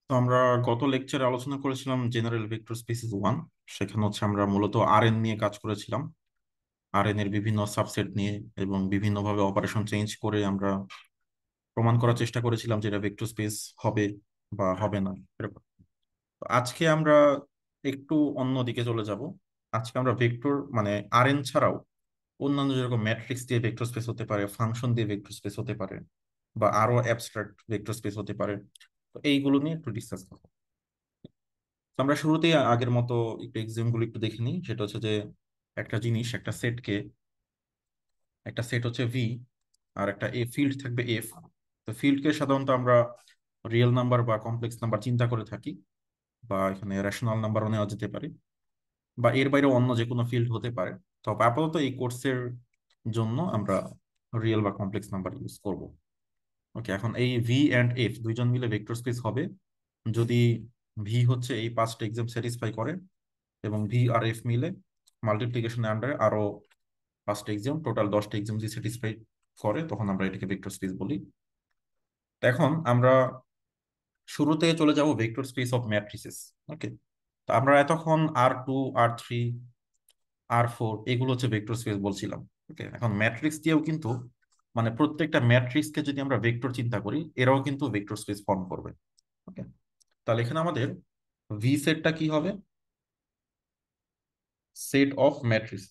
তো আমরা গত লেকচারে আলোচনা করেছিলাম জেনারেল ভেক্টর স্পেসিস ওয়ান। সেখানে এর মূলত আরএন নিয়ে কাজ করেছিলাম, আরএন এর বিভিন্ন সাবসেট নিয়ে, এবং বিভিন্নভাবে অপারেশন চেঞ্জ করে আমরা প্রমাণ করার চেষ্টা করেছিলাম যে এটা ভেক্টর স্পেস হবে বা হবে না এরকম। তো আজকে আমরা একটু অন্য দিকে চলে যাব। আজকে আমরা ভেক্টর মানে আরএন ছাড়াও অন্যান্য যেরকম ম্যাট্রিক্স দিয়ে ভেক্টর স্পেস হতে পারে, ফাংশন দিয়ে ভেক্টর স্পেস হতে পারে, বা আরো অ্যাবস্ট্রাক্ট ভেক্টর স্পেস হতে পারে। তো এইগুলো নিয়ে একটু ডিসকাস করবো। তো আমরা শুরুতেই আগের মতো একটু এক্সাম্পল গুলো একটু দেখে নিই। সেটা হচ্ছে যে একটা জিনিস, একটা সেট হচ্ছে ভি, আর একটা ফিল্ড থাকবে এফ। তো ফিল্ডকে সাধারণত আমরা রিয়েল নাম্বার বা কমপ্লেক্স নাম্বার চিন্তা করে থাকি, বা এখানে রেশনাল নাম্বারও নেওয়া যেতে পারে, বা এর বাইরে অন্য যে কোনো ফিল্ড হতে পারে। তবে আপাতত এই কোর্সের জন্য আমরা রিয়েল বা কমপ্লেক্স নাম্বার ইউজ করব। ওকে, এখন এই ভি অ্যান্ড এফ দুইজন মিলে ভেক্টর স্পেস হবে যদি ভি হচ্ছে এই পাঁচটা এক্সাম স্যাটিসফাই করে, এবং ভি আর এফ মিলে মাল্টিপ্লিকেশনের আন্ডারে আরো পাঁচটা এক্সাম, টোটাল 10টা এক্সাম যদি স্যাটিসফাই করে, তখন আমরা এটাকে ভেক্টর স্পেস বলি। তো এখন আমরা শুরুতে চলে যাব ভেক্টর স্পেস অফ ম্যাট্রিসেস। ওকে, তো আমরা এতক্ষণ R2, R3, R4 এগুলো হচ্ছে ভেক্টর স্পেস বলছিলাম। ওকে, এখন ম্যাট্রিক্স দিয়েও কিন্তু মানে প্রত্যেকটা ম্যাট্রিক্সকে যদি আমরা ভেক্টর চিন্তা করি, এরাও কিন্তু ভেক্টর স্পেস ফর্ম করবে। ওকে, তাহলে এখানে আমাদের ভি সেটটা কি হবে? সেট অফ ম্যাট্রিক্স,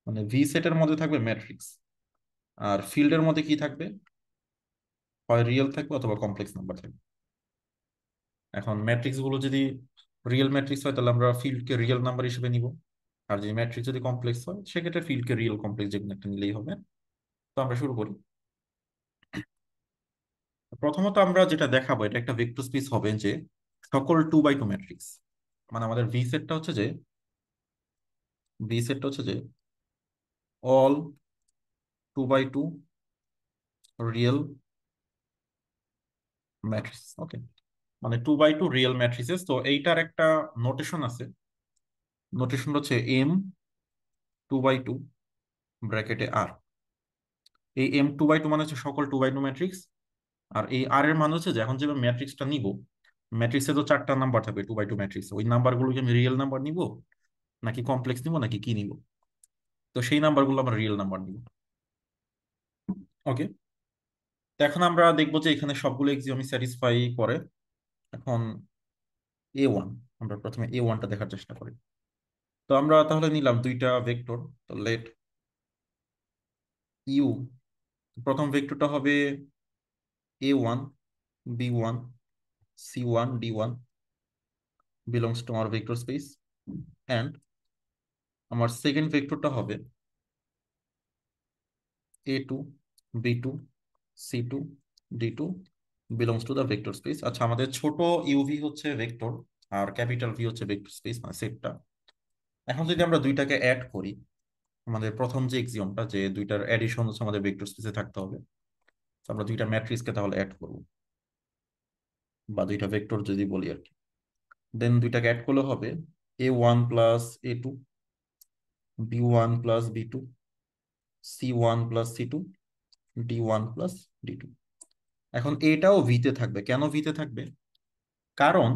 মানে ভি সেটের মধ্যে থাকবে ম্যাট্রিক্স, আর ফিল্ডের মধ্যে কি থাকবে? হয় রিয়েল থাকবে অথবা কমপ্লেক্স নাম্বার থাকবে। এখন ম্যাট্রিক্স গুলো যদি রিয়েল ম্যাট্রিক্স হয়, তাহলে আমরা ফিল্ডকে রিয়েল নাম্বার হিসেবে নিব। আর যদি ম্যাট্রিক্স যদি কমপ্লেক্স হয়, সেক্ষেত্রে ফিল্ডকে রিয়েল কমপ্লেক্স যে কোনো একটা নিলেই হবে। তো আমরা শুরু করি। প্রথমত আমরা যেটা দেখাবো, এটা একটা ভেক্টর স্পেস হবে যে সকল 2x2 ম্যাট্রিক্স। মানে আমাদের ভি সেটটা হচ্ছে যে অল 2x2 রিয়েল ম্যাট্রিক্স। ওকে, মানে 2x2 রিয়েল ম্যাট্রিসেস। তো এইটার একটা নোটেশন আছে। নোটেশন হচ্ছে M2x2 ব্র্যাকেটে আর। এই M2x2 মানে হচ্ছে সকল 2x2 ম্যাট্রিক্স। আর এই আর এর মানে হচ্ছে যে এখন যে ম্যাট্রিক্সটা নিব, ম্যাট্রিক্সে তো চারটা নাম্বার থাকবে 2x2 ম্যাট্রিক্স, ওই নাম্বারগুলোকে আমি রিয়েল নাম্বার নিব, নাকি কমপ্লেক্স নিব, নাকি কি নিব। তো সেই নাম্বারগুলো আমরা রিয়েল নাম্বার নিব। ওকে, তো এখন আমরা দেখবো যে এখানে সবগুলো এক্সিওমই স্যাটিসফাই করে। এখন A1, আমরা প্রথমে A1টা দেখার চেষ্টা করি। তো আমরা তাহলে নিলাম দুইটা ভেক্টর। তো লেট ইউ, প্রথম ভেক্টরটা হবে A1 B1 C1 D1 belongs to our vector space, and আমার সেকেন্ড ভেক্টরটা হবে A2 B2 C2 D2 belongs to the vector space। আচ্ছা, আমাদের ছোট ইউভি হচ্ছে ভেক্টর, আর ক্যাপিটাল ভি হচ্ছে ভেক্টর স্পেস মানে সেটটা। এখন যদি আমরা দুইটাকে অ্যাড করি, আমাদের প্রথম যে এক্সিওমটা যে দুইটার অ্যাডিশন হচ্ছে আমাদের ভেক্টর স্পেসে থাকতে হবে। তো আমরা দুইটা ম্যাট্রিক্সকে তাহলে অ্যাড করব, বা দুইটা ভেক্টর যদি বলি আর কি। দেন দুইটাকে অ্যাড করলে হবে A1 plus A2 B1 plus B2 C1 plus C2 D1 plus D2। এখন এটাও ভিতে থাকবে। কেন ভিতে থাকবে? কারণ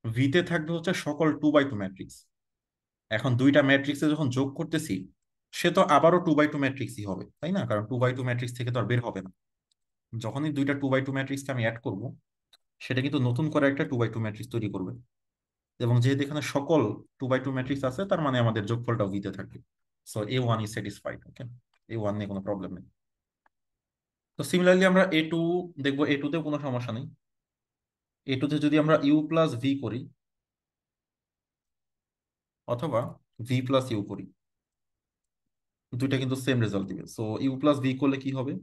ভিতে থাকবে হচ্ছে সকল 2x2 ম্যাট্রিক্স। এখন দুইটা ম্যাট্রিক্সে যখন যোগ করতেছি, সে তো আবারও 2x2 ম্যাট্রিক্সই হবে, তাই না? কারণ 2x2 ম্যাট্রিক্স থেকে তো আর বের হবে না। যখনই দুইটা 2x2 ম্যাট্রিক্সকে আমি অ্যাড করব, সেটা কিন্তু নতুন করে একটা 2x2 ম্যাট্রিক্স তৈরি করবে। এবং যেহেতু এখানে সকল 2x2 ম্যাট্রিক্স আছে, তার মানে আমাদের যোগফলটাও ভিতে থাকবে। So A1 is satisfied. Okay, A1 নিয়ে কোনো প্রবলেম নেই। তো সিমিলারলি আমরা A2 দেখবো। A2 তেও কোনো সমস্যা নেই। A2 তে যদি আমরা ইউ প্লাস ভি করি, অথবা ভি প্লাস ইউ করি, দুইটা কিন্তু সেম রেজাল্ট দিবে। সো ইউ প্লাস ভি করলে কি হবে?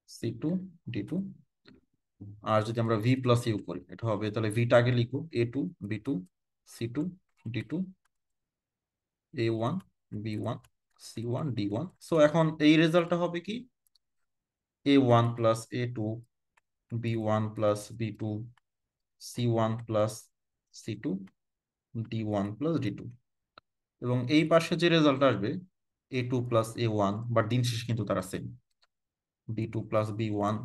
C2 D2। আর যদি আমরা ভি প্লাস ইউ করি, এটা হবে, তাহলে ভিটা আগে লিখবো, A2 B2 C2 D2 A1 B1 C1 D1। So এখন এই রেজাল্টটা হবে কি? A1 plus A2 B1 plus B2 C1 plus C2 D1 plus D2। এবং এই পাশে যে রেজাল্ট আসবে A2 প্লাস A1, বাট দিন শেষে কিন্তু তারা same. B2 plus B1,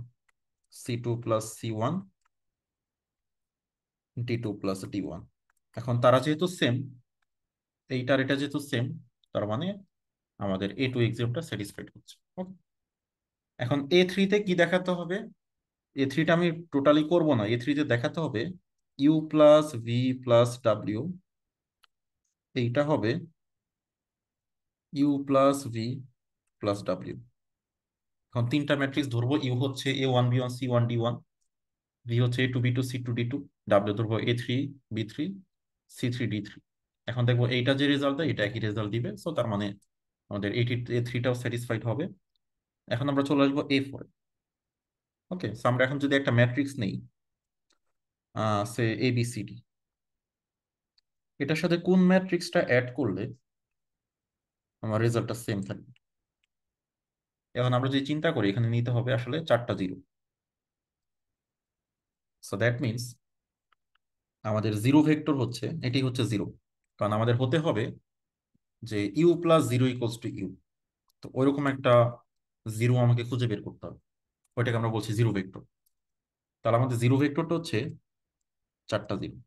C2 plus C1, D2 plus D1। এখন তারা যেহেতু সেম, এইটার এটা যেহেতু সেম, তার মানে আমাদের A2 এক্সামটা স্যাটিসফাইড হচ্ছে। Okay? এখন A3-তে কি দেখাতে হবে? A3-টা আমি টোটালি করব না, A3-তে দেখাতে হবে U plus V plus W, এইটা হবে U plus V plus W। এখন তিনটা ম্যাট্রিক্স ধরবো, ইউ হচ্ছে A1 B1 C1 D1, V হচ্ছে A2 B2 C2 D2, W ধরবো A3 B3 C3 D3। এখন দেখবো এইটা যে রেজাল্ট দেয় এটা একই রেজাল্ট দিবে, সো তার মানে আমাদের A3টাও স্যাটিসফাইড হবে। এখন আমরা চলে আসবো A4। ওকে, সো আমরা এখন যদি একটা ম্যাট্রিক্স নেই, সে ABCD, এটার সাথে কোন ম্যাট্রিক্সটা অ্যাড করলে আমার রেজাল্টটা সেম থাকবে? এখন আমরা যদি চিন্তা করি, এখানে নিতে হবে আসলে চারটা জিরো। সো দ্যাট মিনস আমাদের জিরো ভেক্টর হচ্ছে, এটি হচ্ছে জিরো, কারণ আমাদের হতে হবে যে U plus zero equals to U. তো ওইরকম একটা জিরো আমাকে খুঁজে বের করতে হবে, ওইটাকে আমরা বলছি জিরো ভেক্টর। তাহলে আমাদের জিরো ভেক্টরটা হচ্ছে চারটা জিরো।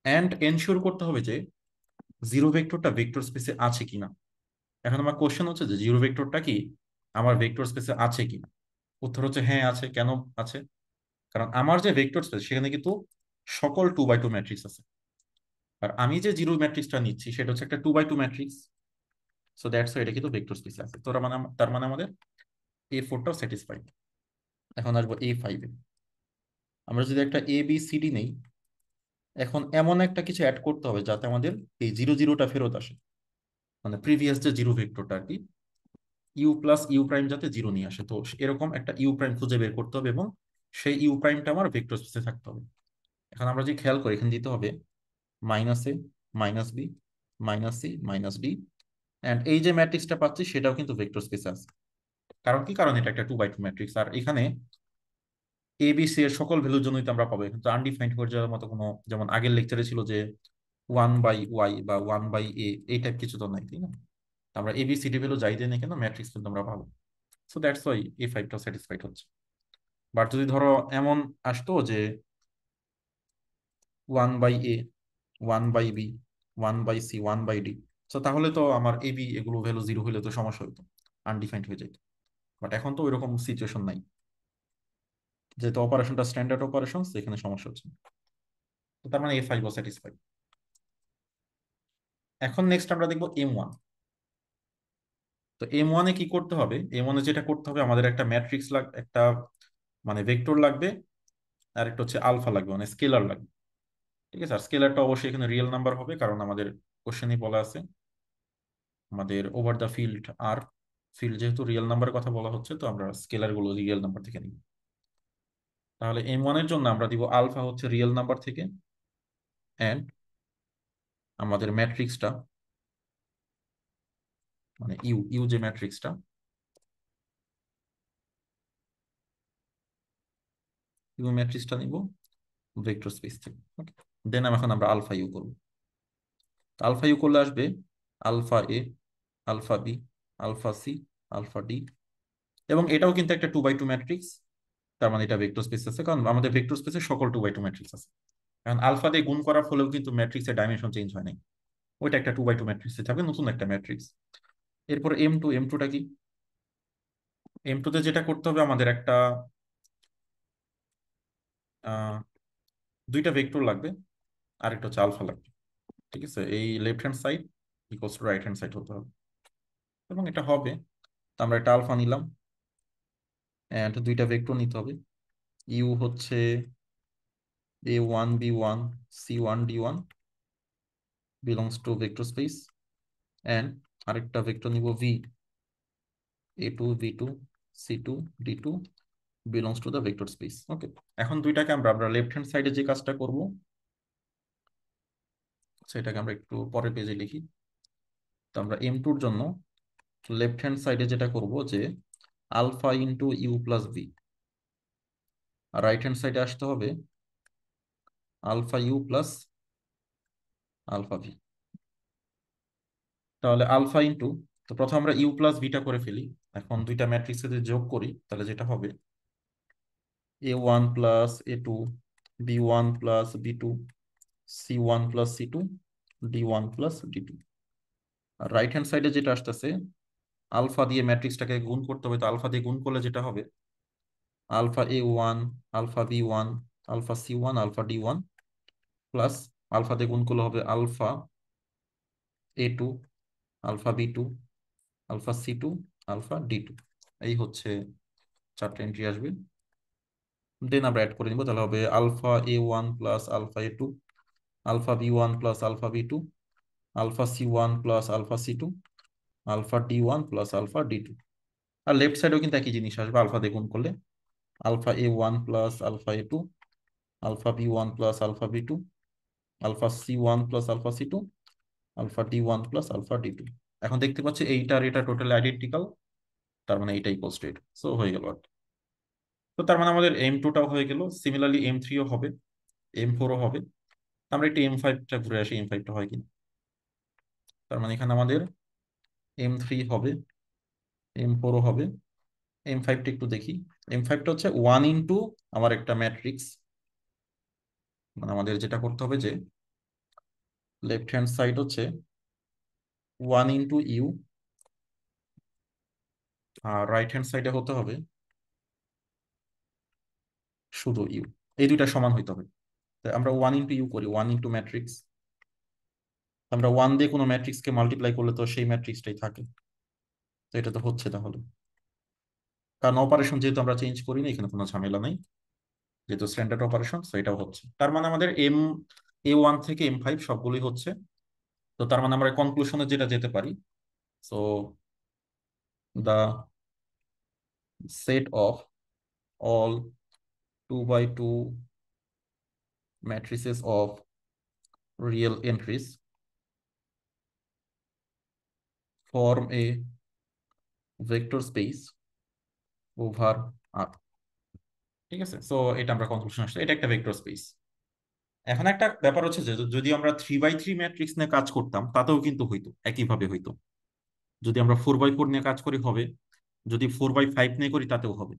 অ্যান্ড এনশিওর করতে হবে যে জিরো ভেক্টরটা ভেক্টর স্পেসে আছে কিনা। এখন আমার কোশ্চেন হচ্ছে যে জিরো ভেক্টরটা কি আমার ভেক্টর স্পেসে আছে কিনা। উত্তর হচ্ছে হ্যাঁ আছে। কেন আছে? কারণ আমার যে ভেক্টর স্পেস সেখানে কিন্তু সকল 2x2 ম্যাট্রিক্স আছে, আর আমি যে জিরো ম্যাট্রিক্সটা নিচ্ছি সেটা হচ্ছে একটা 2x2 ম্যাট্রিক্স। সো দ্যাটস এটা কিন্তু ভেক্টর স্পেসে আছে। তো তার মানে আমাদের A4টাও স্যাটিসফাইড। এখন আসবো A5-এ। আমরা যদি একটা ABCD নেই, এখন এমন একটা কিছু অ্যাড করতে হবে যাতে আমাদের এই জিরো জিরোটা ফেরত আসে, মানে প্রিভিয়াস যে জিরো ভেক্টরটা আর কি, ইউ প্লাস ইউ প্রাইম যাতে জিরো নিয়ে আসে। তো এরকম একটা ইউ প্রাইম খুঁজে বের করতে হবে এবং সেই ইউ প্রাইমটা আমার ভেক্টর স্পেসে থাকতে হবে। এখন আমরা যদি খেয়াল করি, এখানে দিতে হবে -A -B -C -D, and এই যে ম্যাট্রিক্সটা পাচ্ছি সেটাও কিন্তু ভেক্টর স্পেসে আছে। কারণ কি? কারণ এটা একটা 2x2 ম্যাট্রিক্স, আর এখানে ABC এর সকল ভ্যালুর জন্যই তো আমরা পাবো। কিন্তু আনডিফাইন্ড হয়ে যাওয়ার মতো কোনো, যেমন আগের লেকচারে ছিল যে 1/Y বা 1/A, এই টাইপ কিছু তো নাই, তাই না? তো আমরা ABCD ভ্যালু যাই দিই না কেন, ম্যাট্রিক্স কিন্তু আমরা পাবো। সো দ্যাটস ওয়াই A5টা স্যাটিসফাইড হচ্ছে। বাট যদি ধরো এমন আসতো যে 1/A, 1/B, 1/C, 1/D, তো তাহলে তো আমার AB এগুলো ভ্যালু জিরো হলে তো সমস্যা হতো, আনডিফাইন্ড হয়ে যেত। বাট এখন তো ওইরকম সিচুয়েশন নাই, যেহেতু অপারেশনটা স্ট্যান্ডার্ড অপারেশন, এখানে সমস্যা হচ্ছে না। তো তার মানে A5ও স্যাটিসফাইড। এখন নেক্সট আমরা দেখবো M1। তো M1-এ কি করতে হবে? M1-এ যেটা করতে হবে, আমাদের একটা ম্যাট্রিক্স একটা মানে ভেক্টর লাগবে, আর একটা হচ্ছে আলফা লাগবে, মানে স্কেলার লাগবে। ঠিক আছে, আর স্কেলারটা অবশ্যই এখানে রিয়েল নাম্বার হবে, কারণ আমাদের কোশ্চেনই বলা আছে আমাদের ওভার দ্য ফিল্ড আর ফিল্ড যেহেতু রিয়েল নাম্বারের কথা বলা হচ্ছে, তো আমরা স্কেলার গুলো রিয়েল নাম্বার থেকে নিব। তাহলে M1-এর জন্য আমরা দিব আলফা হচ্ছে রিয়েল নাম্বার থেকে, অ্যান্ড আমাদের ম্যাট্রিক্সটা মানে ইউ ইউ যে ম্যাট্রিক্সটা, ইউ ম্যাট্রিক্সটা নিব ভেক্টর স্পেস থেকে। ওকে, দেন এখন আমরা আলফা ইউ করবো। আলফা ইউ করলে আসবে alpha A, alpha B, alpha C, alpha D, এবং এটাও কিন্তু একটা 2x2 ম্যাট্রিক্স। তার মানে এটা ভেক্টর স্পেস আছে, কারণ আমাদের ভেক্টর স্পেসে সকল 2x2 ম্যাট্রিক্স আছে। কারণ আলফা দিয়ে গুণ করার ফলেও কিন্তু ম্যাট্রিক্সের ডাইমেনশন চেঞ্জ হয় নাই, ওইটা একটা 2x2 ম্যাট্রিক্সে থাকবে, নতুন একটা ম্যাট্রিক্স। এরপর M2টা কি? M2-তে যেটা করতে হবে, আমাদের একটা আহ, দুইটা ভেক্টর লাগবে, আর একটা হচ্ছে আলফা লাগবে। ঠিক আছে, এই left hand side equals to right hand side হতে হবে, এবং এটা হবে। তো আমরা একটা আলফা নিলাম, অ্যান্ড দুইটা ভেক্টর নিতে হবে। ইউ হচ্ছে A1 B1 C1 D1 belongs to vector space, and আরেকটা ভেক্টর নিব V, A2 B2 C2 D2 belongs to the vector space. Okay, এখন দুইটাকে আমরা লেফট হ্যান্ড সাইডে যে কাজটা করব সেটাকে আমরা একটু পরের পেজে লিখি। তো আমরা M2-র জন্য লেফট হ্যান্ড সাইডে যেটা করব যে alpha into U plus V, আর রাইট হ্যান্ড সাইডে আসতে হবে alpha U plus alpha V. তাহলে আলফা ইন্টু তো প্রথমে আমরা ইউ প্লাস বিটা করে ফেলি। এখন দুইটা ম্যাট্রিক্সে যদি যোগ করি তাহলে যেটা হবে A1 + A2, B1 + B2, C1 + C2, D1 + D2। আর রাইট হ্যান্ড সাইডে যেটা আসতেছে, আলফা দিয়ে ম্যাট্রিক্সটাকে গুণ করতে হবে, তো আলফা দিয়ে গুণ করলে যেটা হবে α A1, α B1, α C1, α D1 plus alpha দিয়ে গুণ করলে হবে α A2, α B2, α C2, α D2। এই হচ্ছে চারটে এন্ট্রি আসবে। দেন আমরা অ্যাড করে নিব, তাহলে হবে α A1 + α A2, α B1 + α B2, α C1 + α C2, α D1 + α D2। আর লেফট সাইডেও কিন্তু একই জিনিস আসবে, আলফা দিয়ে গুণ করলে α A1 + α A2, α B1 + α B2, α C1 + α C2, α D1 + α D2। এখন দেখতে পাচ্ছি এইটার এটা টোটালি আইডেন্টিক্যাল, তার মানে এইটাই ইকুয়ালস টু এটা। সো হয়ে গেল আর কি। তো তার মানে আমাদের M2টাও হয়ে গেল, সিমিলারলি M3ও হবে, M4ও হবে। আমরা একটু M5টা ঘুরে আসি, M5টা হয় কিনা। তার মানে এখানে আমাদের M3 হবে, M4ও হবে, M5টা একটু দেখি। M5টা হচ্ছে 1 × আমার একটা ম্যাট্রিক্স, মানে আমাদের যেটা করতে হবে যে লেফট হ্যান্ড সাইড হচ্ছে 1 × U, আর রাইট হ্যান্ড সাইডে হতে হবে শুধু ইউ। এই দুইটা সমান হইতে হবে। তাই আমরা 1 × U করি, 1 × ম্যাট্রিক্স। আমরা 1 দিয়ে কোনো ম্যাট্রিক্সকে মাল্টিপ্লাই করলে তো সেই ম্যাট্রিক্সটাই থাকে। তো এটা তো হচ্ছে তাহলে, কারণ অপারেশন যেহেতু আমরা চেঞ্জ করি না, এখানে কোনো ঝামেলা নেই, যেহেতু স্ট্যান্ডার্ড অপারেশন। তো এটাও হচ্ছে, তার মানে আমাদের A1 থেকে M5 সবগুলোই হচ্ছে। তো তার মানে আমরা কনক্লুশনে যেটা যেতে পারি, so the set of all 2 × 2 matrices of real entries form a vector space over R। ঠিক আছে, সো এটা আমরা কনক্লুশন আসলে এটা একটা ভেক্টর স্পেস। এখন একটা ব্যাপার হচ্ছে যে যদি আমরা 3 × 3 ম্যাট্রিক্স নিয়ে কাজ করতাম তাতেও কিন্তু হইতো, একইভাবে হইতো। যদি আমরা 4 × 4 নিয়ে কাজ করি হবে, যদি 4 × 5 নিয়ে করি তাতেও হবে।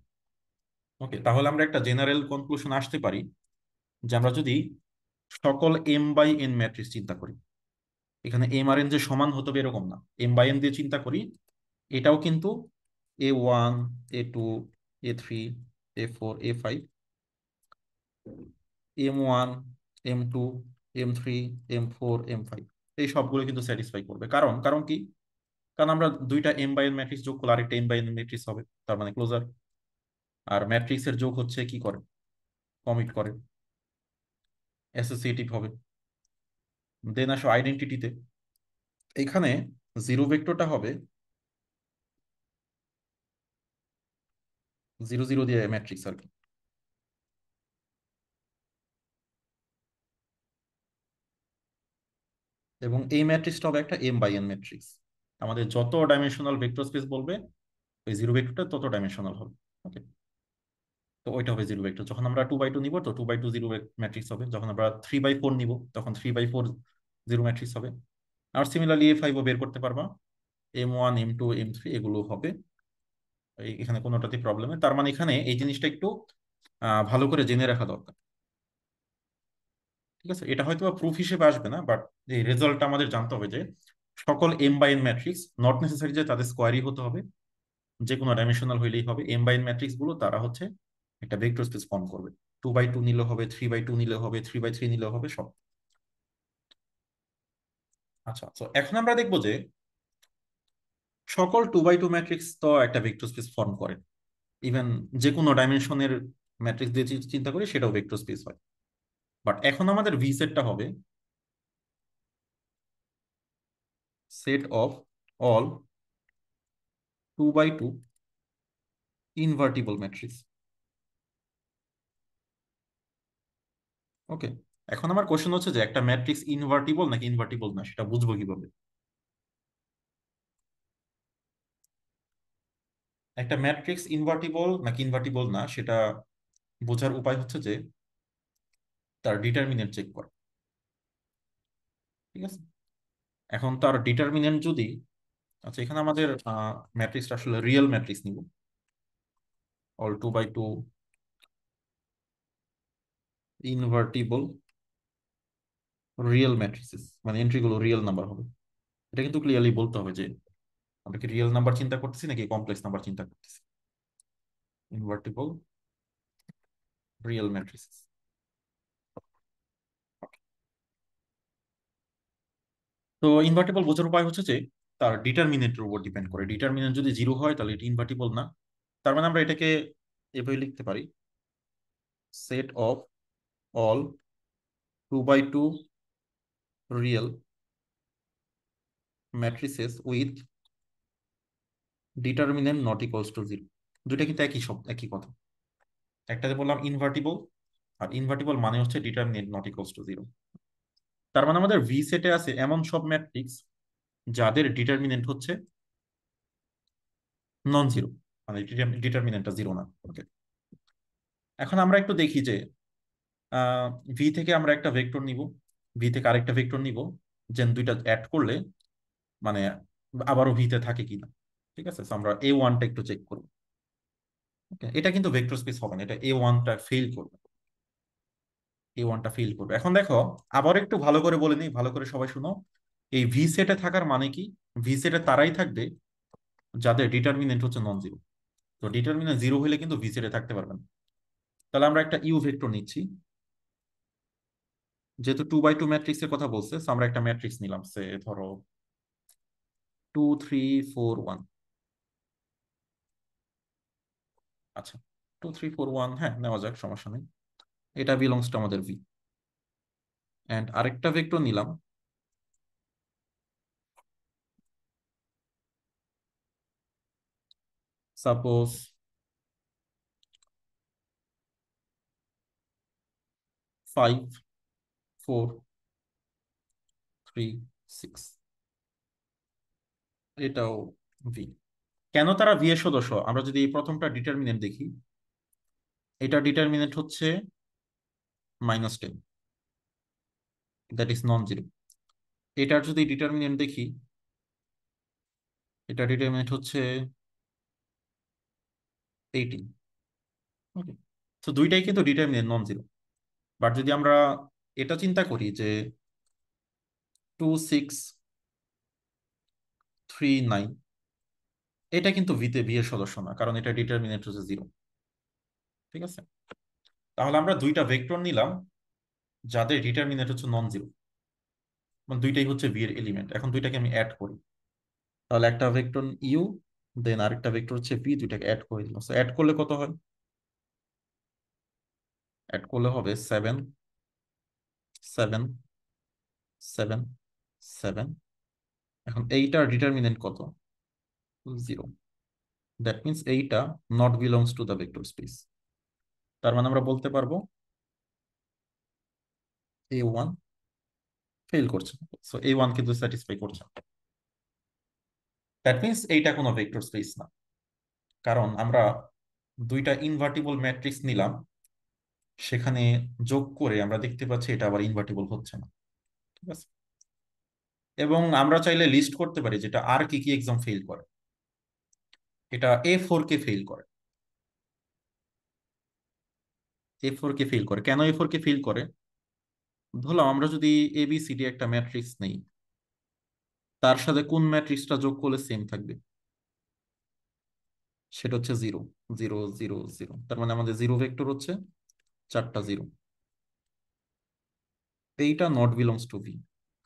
ওকে, তাহলে আমরা একটা জেনারেল কনক্লুশন আসতে পারি যে আমরা যদি সকল M/N ম্যাট্রিক্স চিন্তা করি, এখানে M আর N যে সমান হতে হবে এরকম না, M/N দিয়ে চিন্তা করি, এটাও কিন্তু A1, A2, A3, A4, A5, M1, M2, M3, M4, M5, এই সবগুলো কিন্তু স্যাটিসফাই করবে। কারণ কারণ কি, কারণ আমরা দুইটা M/N ম্যাট্রিক্স যোগ করলে আরেকটা M/N ম্যাট্রিক্স হবে, তার মানে ক্লোজার। আর ম্যাট্রিক্সের যোগ হচ্ছে কি করে, কমিট করে, অ্যাসোসিয়েটিভ হবে। দেন আসো আইডেন্টিটিতে, এখানে জিরো ভেক্টরটা হবে 0 0 দিয়ে ম্যাট্রিক্স আর কি। এবং এই ম্যাট্রিক্সটা হবে একটা M/N ম্যাট্রিক্স। আমাদের যত ডাইমেনশনাল ভেক্টর স্পেস বলবে, ওই জিরো ভেক্টরটা তত ডাইমেনশনাল হবে। ওকে, তো ওইটা হবে জিরো ভেক্টর। যখন আমরা 2 × 2 নিব তো 2 × 2 জিরো ম্যাট্রিক্স হবে, যখন আমরা 3 × 4 নিব তখন 3 × 4 জিরো ম্যাট্রিক্স হবে। আর সিমিলারলি A5ও বের করতে পারবা, M1, M2, M3 এগুলো হবে। এখানে কোনোটাতে প্রবলেম নেই। তার মানে এখানে এই জিনিসটা একটু ভালো করে জেনে রাখা দরকার। ঠিক আছে, এটা হয়তো প্রুফ হিসেবে আসবে না, বাট এই রেজাল্টটা আমাদের জানতে হবে যে সকল M/N ম্যাট্রিক্স নট নেসেসারি যে তাদের স্কোয়ারই হতে হবে, যে কোনো ডাইমেনশনাল হইলেই হবে। M/N ম্যাট্রিক্স গুলো তারা হচ্ছে একটা ভেক্টর স্পেস ফর্ম করবে। 2 × 2 নিলে হবে, 3 × 2 নিলে হবে, 3 × 3 নিলে হবে, সব। আচ্ছা, তো এখন আমরা দেখবো যে সকল 2 × 2 ম্যাট্রিক্স তো একটা ভেক্টর স্পেস ফর্ম করে। ইভেন যে কোনো ডাইমেনশনের ম্যাট্রিক্স দিয়ে চিন্তা করি সেটাও ভেক্টর স্পেস হয়। বাট এখন আমাদের ভি সেটটা হবে set of all 2 × 2 invertible matrix. Okay, এখন আমার কোশ্চেন হচ্ছে যে একটা ম্যাট্রিক্স ইনভার্টিবল নাকি ইনভার্টিবল না সেটা বুঝবো কিভাবে। একটা ম্যাট্রিক্স ইনভার্টিবল নাকি ইনভার্টিবল না সেটা বোঝার উপায় হচ্ছে যে তার ডিটারমিনেন্ট চেক করা। ঠিক আছে, এখন তার ডিটারমিনেন্ট যদি আচ্ছা, এখানে আমাদের ম্যাট্রিক্সটা আসলে রিয়েল ম্যাট্রিক্স নিব। অল 2 বাই 2 ইনভার্টিবল রিয়েল ম্যাট্রিক্সেস, মানে এন্ট্রি গুলো রিয়েল নাম্বার হবে। এটা কিন্তু ক্লিয়ারলি বলতে হবে যে আমরা কি রিয়েল নাম্বার চিন্তা করতেছি নাকি কমপ্লেক্স নাম্বার চিন্তা করতেছি। Invertible real matrices. তো ইনভার্টিবল বোঝার উপায় হচ্ছে যে তার ডিটারমিনেন্টের উপর ডিপেন্ড করে। ডিটারমিনেন্ট যদি জিরো হয় তাহলে এটা ইনভার্টিবল না। তার মানে আমরা এটাকে এভাবে লিখতে পারি, set of all 2 by 2 real matrices with determinant not equals to zero. দুইটা কিন্তু একই শব্দ, একই কথা। একটাতে বললাম ইনভার্টিবল, আর ইনভার্টিবল মানে হচ্ছে determinant not equals to zero. তার মানে আমাদের ভি সেটে আছে এমন সব ম্যাট্রিক্স যাদের ডিটারমিনেন্ট হচ্ছে নন জিরো, মানে ডিটারমিনেন্টটা জিরো না। ওকে, এখন আমরা একটু দেখি যে ভি থেকে আমরা একটা ভেক্টর নিব, ভি থেকে আরেকটা ভেক্টর নিব, যেন দুইটা অ্যাড করলে মানে আবারও ভিতে থাকে কিনা। ঠিক আছে, তো আমরা A1টা একটু চেক করব। ওকে, এটা কিন্তু ভেক্টর স্পেস হবে না, এটা A1টা ফেল করবে। A1টা ফেল করবে। এখন দেখো, আবার একটু ভালো করে বলে নিই, ভালো করে সবাই শুনো। এই ভি সেটে থাকার মানে কি? ভি সেটে তারাই থাকবে যাদের ডিটারমিনেন্ট হচ্ছে নন জিরো। তো ডিটারমিনেন্ট জিরো হলে কিন্তু ভি সেটে থাকতে পারবেন। তাহলে আমরা একটা ইউ ভেক্টর নিচ্ছি, যেহেতু 2 বাই 2 ম্যাট্রিক্সের কথা বলছে, so আমরা একটা ম্যাট্রিক্স নিলাম, সে ধরো 2 3 4 1। আচ্ছা, 2 3 4 1, হ্যাঁ নেওয়া যাক, সমস্যা নেই। এটা বিলংস টু আমাদের ভি। অ্যান্ড আরেকটা ভেক্টর নিলাম, সাপোজ 5 4 3 6। এটাও ভি। কেন তারা ভি এর সদস্য? আমরা যদি এই প্রথমটা ডিটারমিনেন্ট দেখি, এটা ডিটারমিনেন্ট হচ্ছে -10, দ্যাট ইজ নন জিরো। এটার যদি ডিটারমিনেন্ট দেখি, এটা ডিটারমিনেন্ট হচ্ছে 18। ওকে, তো দুইটাই কিন্তু ডিটারমিনেন্ট নন জিরো। বাট যদি আমরা এটা চিন্তা করি যে 2 6 3 9, এটা কিন্তু ভিতে ভি এর সদস্য না, কারণ এটা ডিটারমিনেন্ট হচ্ছে জিরো। ঠিক আছে, তাহলে আমরা দুইটা ভেক্টর নিলাম যাদের ডিটারমিনেন্ট হচ্ছে নন জিরো, মানে দুইটাই হচ্ছে ভি এর এলিমেন্ট। এখন দুইটাকে আমি অ্যাড করি, তাহলে একটা ভেক্টর ইউ, দেন আরেকটা ভেক্টর হচ্ছে ভি, দুইটাকে অ্যাড করে দিলাম। অ্যাড করলে কত হয়? অ্যাড করলে হবে 7 7 7 7। এখন এইটার ডিটারমিনেন্ট কত? জিরো। দ্যাট মিনস এইটা not belongs to the vector space. তার মানে আমরা বলতে পারবো A1 ফেল করছে। সো A1 কিন্তু স্যাটিসফাই করছে। দ্যাট মিনস এইটা কোনো ভেক্টর স্পেস না, কারণ আমরা দুইটা ইনভার্টিবল ম্যাট্রিক্স নিলাম, সেখানে যোগ করে আমরা দেখতে পাচ্ছি এটা আবার ইনভার্টিবল হচ্ছে না। ঠিক আছে, এবং আমরা চাইলে লিস্ট করতে পারি যেটা আর কি কি এক্সাম ফেল করে। এটা A4 কে ফেল করে। A4 কে ফেল করে কেন? A4 কে ফেল করে, ধরলাম আমরা যদি ABCD একটা ম্যাট্রিক্স নেই, তার সাথে কোন ম্যাট্রিক্সটা যোগ করলে সেম থাকবে? সেটা হচ্ছে জিরো। 0 0 0, তার মানে আমাদের জিরো ভেক্টর হচ্ছে চারটা জিরো। এইটা নট বিলংস টু ভি,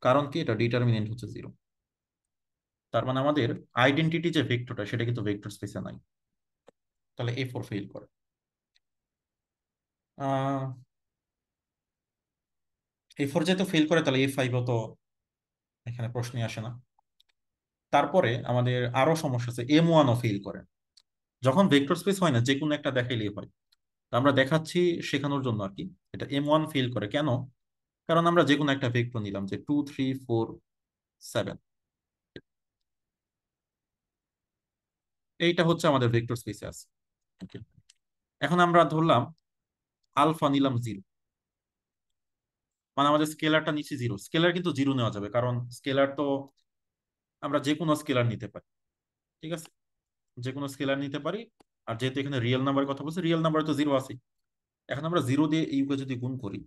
কারণ কি? এটা ডিটারমিনেন্ট হচ্ছে জিরো। তার মানে আমাদের আইডেন্টিটি যে ভেক্টরটা, সেটা কিন্তু ভেক্টর স্পেসে নাই। তাহলে A4 ফেল করে। আহ A4 যেহেতু ফেল করে, তাহলে A5ও তো এখানে প্রশ্নই আসে না। তারপরে আমাদের আরো সমস্যা আছে, M1ও ফেল করে। যখন ভেক্টর স্পেস হয় না, যে কোনো একটা দেখাইলেই হয়। তো আমরা দেখাচ্ছি শেখানোর জন্য আর কি। এটা M1 ফেল করে কেন? কারণ আমরা যে কোনো একটা ভেক্টর নিলাম, যে 2 3 4 7, এইটা হচ্ছে আমাদের ভেক্টর স্পেসে আছে। Okay. এখন আমরা ধরলাম আলফা নিলাম জিরো, মানে আমাদের স্কেলারটা নিচে জিরো। স্কেলার কিন্তু জিরো নেওয়া যাবে, কারণ স্কেলার তো আমরা যে কোনো স্কেলার নিতে পারি, ঠিক আছে, যে কোনো স্কেলার নিতে পারি। আর যেহেতু এখানে রিয়েল নাম্বার কথা বলছি, রিয়েল নাম্বার তো জিরো আছে, এখন আমরা জিরো দিয়ে ইউকে যদি গুণ করি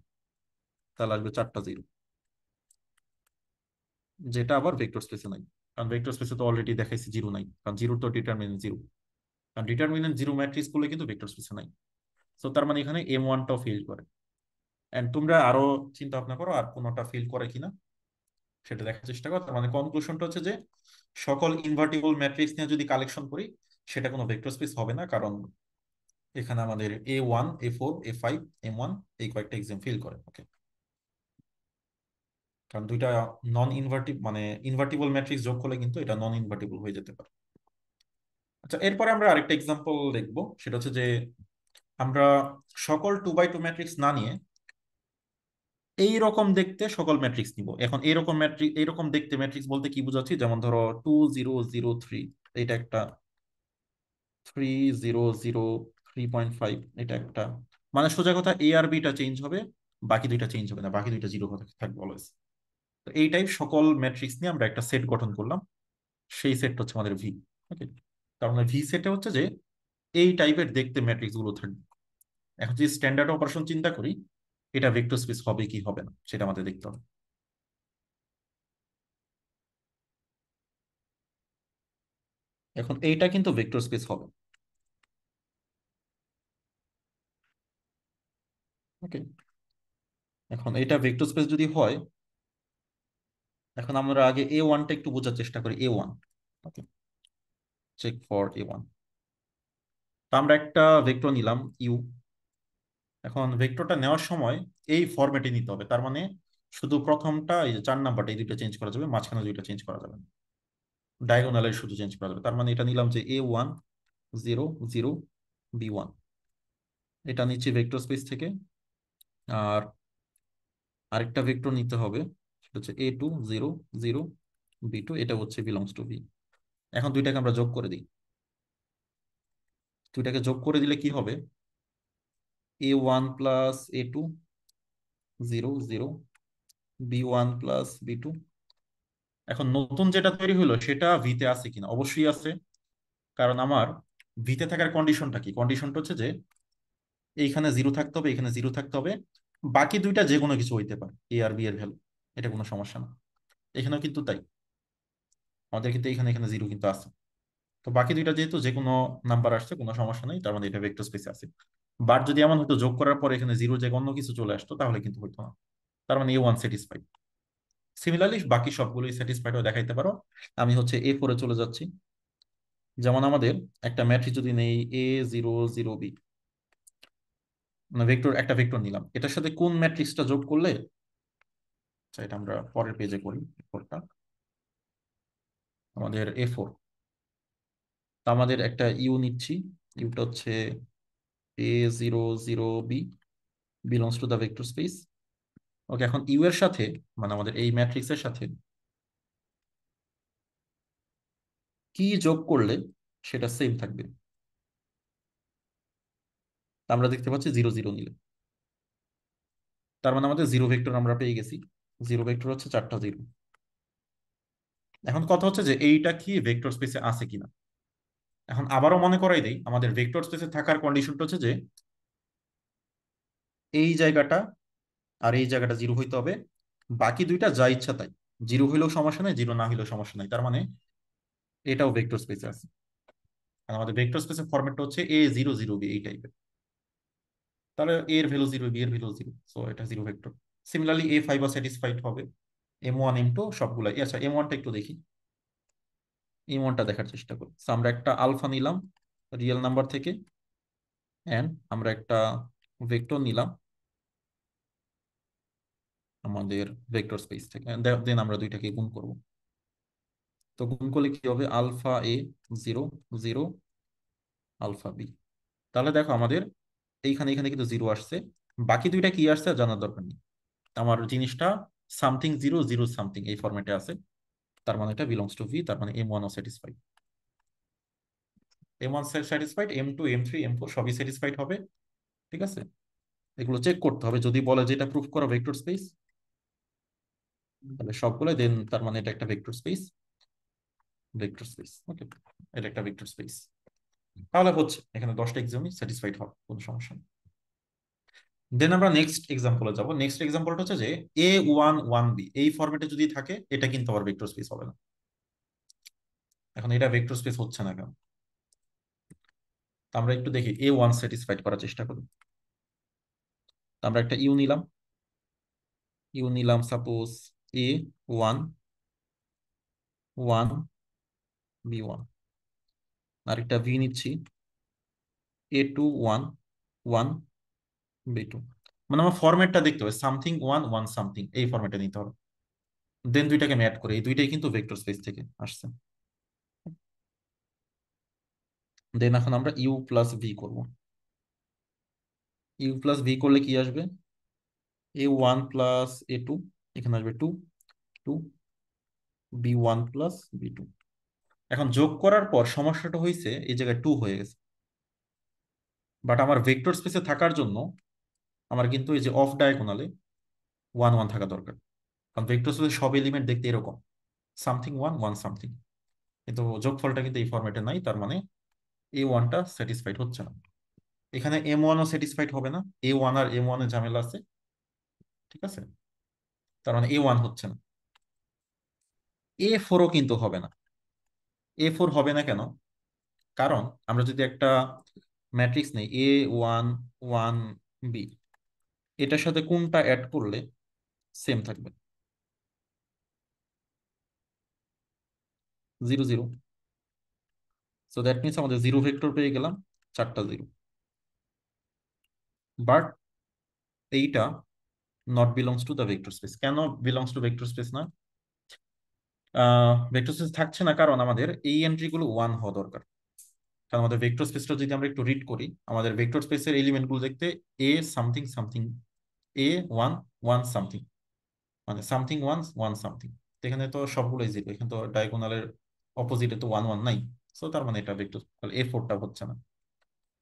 তাহলে আসবে 4টা জিরো, যেটা আবার ভেক্টর স্পেসে নাই। কারণ ভেক্টর স্পেসে তো অলরেডি দেখাইছি জিরো নাই, কারণ জিরোর তো ডিটারমিনেন্ট জিরো, কারণ ডিটারমিনেন্ট জিরো ম্যাট্রিক্স গুলো কিন্তু ভেক্টর স্পেসে নাই। তো তার মানে এখানে M1টাও ফেল করে। এন্ড তোমরা আরো চিন্তা ভাবনা করো আর কোনোটা ফেল করে কিনা, সেটা দেখার চেষ্টা করো। তার মানে কনক্লুশনটা হচ্ছে যে সকল ইনভার্টিবল ম্যাট্রিক্স নিয়ে যদি কালেকশন করি সেটা কোনো ভেক্টর স্পেস হবে না, কারণ এখানে আমাদের A1 A4 A5 M1 এই কয়েকটা এক্সাম ফেল করে। ওকে, কারণ দুইটা নন ইনভার্টিভ মানে ইনভার্টিবল ম্যাট্রিক্স যোগ করলে কিন্তু এটা নন ইনভার্টিবল হয়ে যেতে পারে। আচ্ছা, এরপরে আমরা আরেকটা এক্সাম্পল দেখবো, সেটা হচ্ছে যে আমরা সকল 2x2 ম্যাট্রিক্স না নিয়ে এই রকম দেখতে সকল ম্যাট্রিক্স নিব। এখন এইরকম ম্যাট্রিক্স, এইরকম দেখতে ম্যাট্রিক্স বলতে কি বোঝাচ্ছি, যেমন ধরো 2003, এটা একটা 3003.5, এটা একটা, মানে সোজা কথা এ আর বিটা চেঞ্জ হবে, বাকি দুইটা চেঞ্জ হবে না, বাকি দুইটা জিরো থাকবে অলওয়েজ। তো এই টাইপ সকল ম্যাট্রিক্স নিয়ে আমরা একটা সেট গঠন করলাম, সেই সেট হচ্ছে আমাদের ভি। ওকে, তার মানে ভি সেটে হচ্ছে যে এই টাইপের দেখতে ম্যাট্রিক্স গুলো থাকবে। এখন যদি স্ট্যান্ডার্ড অপারেশন চিন্তা করি, এটা ভেক্টর স্পেস হবে কি হবে না সেটা আমাদের দেখতে হবে। এখন এইটা কিন্তু ভেক্টর স্পেস হবে। ওকে, এখন এটা ভেক্টর স্পেস যদি হয়, এখন আমরা আগে A1টা একটু বোঝার চেষ্টা করি। A1, okay, check for A1। তো আমরা একটা ভেক্টর নিলাম ইউ। এখন ভেক্টরটা নেওয়ার সময় এই ফরম্যাটে নিতে হবে, তার মানে শুধু প্রথমটা, এই যে 4 নাম্বারটা, এই দুইটা চেঞ্জ করা যাবে, মাঝখানে দুইটা চেঞ্জ করা যাবে না, ডায়াগোনালে শুধু চেঞ্জ করা যাবে। তার মানে এটা নিলাম যে A1 0 0 B1, এটা নিচ্ছি ভেক্টর স্পেস থেকে। আর আরেকটা ভেক্টর নিতে হবে, সেটা হচ্ছে A2 0 0 B2, এটা হচ্ছে বিলংস টু বি। এখন দুইটাকে আমরা যোগ করে দিই। দুইটাকে যোগ করে দিলে কি হবে, A1 plus A2 0 0 B1 plus B2। এখন নতুন যেটা তৈরি হলো সেটা ভিতে আছে কিনা, অবশ্যই আছে, কারণ আমার ভিতে থাকার কন্ডিশনটা কি, কন্ডিশনটা হচ্ছে যে এইখানে জিরো থাকতে হবে, এখানে জিরো থাকতে হবে, বাকি দুইটা যে কোনো কিছু হইতে পারে, এ আর বি এর ভ্যালু, এটা কোনো সমস্যা না। এখানেও কিন্তু তাই, আমাদের কিন্তু এখানে এখানে জিরো কিন্তু আছে। তো বাকি দুইটা যেহেতু যে কোনো নাম্বার আসছে কোনো সমস্যা নেই, তার মানে এটা ভেক্টর স্পেসে আছে। বাট যদি এমন হতো যোগ করার পর এখানে জিরো জায়গায় অন্য কিছু চলে আসতো তাহলে কিন্তু হতো না। তার মানে A1 স্যাটিসফাইড। সিমিলারলি বাকি সবগুলোই স্যাটিসফাইড দেখাইতে পারো। আমি হচ্ছে A4-এ চলে যাচ্ছি। যেমন আমাদের একটা ম্যাট্রিক্স যদি নেই A0 0 B, মানে ভেক্টর, একটা ভেক্টর নিলাম, এটার সাথে কোন ম্যাট্রিক্সটা যোগ করলে, আচ্ছা এটা আমরা পরের পেজে করি। A4টা আমাদের A4, তা আমাদের একটা ইউ নিচ্ছি, ইউটা হচ্ছে A0 0 B, belongs to the vector space. Okay, এখন ইউ এর সাথে, মানে আমাদের এই ম্যাট্রিক্সের সাথে কি যোগ করলে সেটা সেম থাকবে, তা আমরা দেখতে পাচ্ছি 0 0 নিলে। তার মানে আমাদের জিরো ভেক্টর আমরা পেয়ে গেছি। জিরো ভেক্টর হচ্ছে 4টা জিরো। এখন কথা হচ্ছে যে এইটা কি ভেক্টর স্পেসে আছে কিনা। এখন আবারও মনে করাই দেই, আমাদের ভেক্টর স্পেসে থাকার কন্ডিশনটা হচ্ছে যে এই জায়গাটা আর এই জায়গাটা জিরো হইতে হবে, বাকি দুইটা যা ইচ্ছা তাই, জিরো হইলেও সমস্যা নাই, জিরো না হইলেও সমস্যা নাই, তার মানে এটাও ভেক্টর স্পেসে আছে। আর আমাদের ভেক্টর স্পেসের ফরম্যাটটা হচ্ছে A0 0 B, এই টাইপের। তাহলে এ এর ভ্যালু জিরো, বি এর ভ্যালু জিরো, সো এটা zero vector. Similarly A5 satisfied হবে, M1 M2 সবগুলাই। আচ্ছা, M1টা একটু দেখি, M1টা দেখার চেষ্টা করি। So, আমরা একটা আলফা নিলাম রিয়েল নাম্বার থেকে, এন্ড আমরা একটা ভেক্টর নিলাম আমাদের ভেক্টর স্পেস থেকে, দেন আমরা দুইটাকে গুণ করব। তো গুণ করলে কি হবে, α A 0 0 α B। তাহলে দেখো আমাদের এইখানে এখানে কিন্তু জিরো আসছে, বাকি দুইটা কি আসছে আর জানার দরকার নেই। আমার জিনিসটা সামথিং 0 0 সামথিং এই ফরম্যাটে আছে, তার মানে এটা বিলংস টু ভি, তার মানে M1ও satisfied. M1 satisfied, M2 M3 M4 সবই স্যাটিসফাইড হবে। ঠিক আছে, এগুলো চেক করতে হবে, যদি বলে যে এটা প্রুফ করা ভেক্টর স্পেস তাহলে সবগুলো দেন, তার মানে এটা একটা vector space. Vector space. Okay, এটা একটা ভেক্টর স্পেস। তাহলে হচ্ছে এখানে 10টা এক্সামই স্যাটিসফাইড হবে, কোনো সমস্যা নেই। দেন আমরা নেক্সট এক্সাম্পলে যাব। নেক্সট এক্সাম্পলটা হচ্ছে যে A11B এই ফরম্যাটে যদি থাকে, এটা কিন্তু আবার ভেক্টর স্পেস হবে না। এখন এটা ভেক্টর স্পেস হচ্ছে না কেন? তো আমরা একটু দেখি A1 স্যাটিসফাইড করার চেষ্টা করি। তো আমরা একটা ইউ নিলাম সাপোজ A11B1, আর একটা ভি নিচ্ছি A21B2। মানে আমার ফরম্যাটটা দেখতে হবে সামথিং ওয়ান ওয়ান সামথিং, এই ফরম্যাটে নিতে হবে। দেন দুইটাকে ম্যাট করে, এই দুইটাই কিন্তু ভেক্টর স্পেস থেকে আসছে। দেন এখন আমরা ইউ প্লাস ভি করবো। ইউ প্লাস ভি করলে কি আসবে? A1 প্লাস A2, এখানে আসবে 2 B1 প্লাস B2। এখন যোগ করার পর সমস্যাটা হয়েছে এই জায়গায় 2 হয়ে গেছে, বাট আমার ভেক্টর স্পেসে থাকার জন্য আমার কিন্তু এই যে অফ ডায়াগোনালে 1 1 থাকা দরকার। কারণ ভেক্টর স্পেসে সব এলিমেন্ট দেখতে এরকম, সামথিং ওয়ান ওয়ান সামথিং। কিন্তু যোগফলটা কিন্তু এই ফরম্যাটে নাই, তার মানে A1টা স্যাটিসফাইড হচ্ছে না। এখানে M1ও স্যাটিসফাইড হবে না, A1 আর M1 এর ঝামেলা আছে। ঠিক আছে, তার মানে A1 হচ্ছে না। A4ও কিন্তু হবে না। A4 হবে না কেন? কারণ আমরা যদি একটা ম্যাট্রিক্স নেই A11B, এটার সাথে কোনটা অ্যাড করলে সেম থাকবে? 0 0। সো দ্যাট মিনস আমাদের জিরো ভেক্টর পেয়ে গেলাম, 4টা জিরো। বাট এইটা not belongs to the vector space. কেন বিলংস টু ভেক্টর স্পেস না? ভেক্টর স্পেস থাকছে না কারণ আমাদের এই এন্ট্রি গুলো ওয়ান হওয়া দরকার। কারণ আমাদের ভেক্টর স্পেসটা যদি আমরা একটু রিড করি, আমাদের ভেক্টর স্পেসের এলিমেন্ট গুলো দেখতে এ সামথিং সামথিং, A1 1 সামথিং, মানে সামথিং ওয়ান ওয়ান সামথিং। এখানে তো সবগুলোই জিরো, এখানে তো ডায়াগোনালের অপোজিটে তো 1 1 নাই। সো তার মানে এটা ভেক্টর, তাহলে A4টা হচ্ছে না।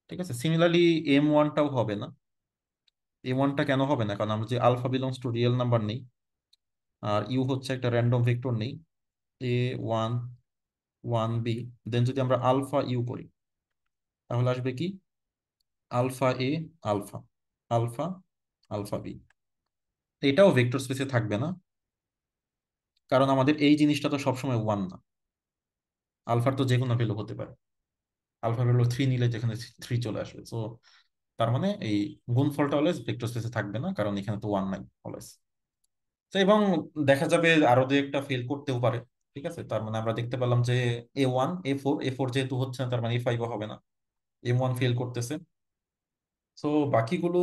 ঠিক আছে, সিমিলারলি M1টাও হবে না। M1টা কেন হবে না? কারণ আমরা যে alpha belongs to real number নেই, আর ইউ হচ্ছে একটা র্যান্ডম ভেক্টর নেই, A11B। দেন যদি আমরা আলফা ইউ করি, তাহলে আসবে কি? আলফা এ, আলফা, আলফা, আলফা বি। এটাও ভেক্টর স্পেসে থাকবে না, কারণ আমাদের এই জিনিসটা তো সবসময় ওয়ান না। আলফার তো যে কোনো ভ্যালু হতে পারে। আলফা ভ্যালু 3 নিলে যেখানে 3 চলে আসবে। সো তার মানে এই গুণফলটা অলওয়েজ ভেক্টর স্পেসে থাকবে না, কারণ এখানে তো ওয়ান নাই অলওয়েজ। তো এবং দেখা যাবে আরো দু একটা ফেল করতেও পারে। ঠিক আছে, তার মানে আমরা দেখতে পেলাম যে A1 A4 যেহেতু হচ্ছে না, তার মানে A5ও হবে না। M1 ফেল করতেছে। সো বাকিগুলো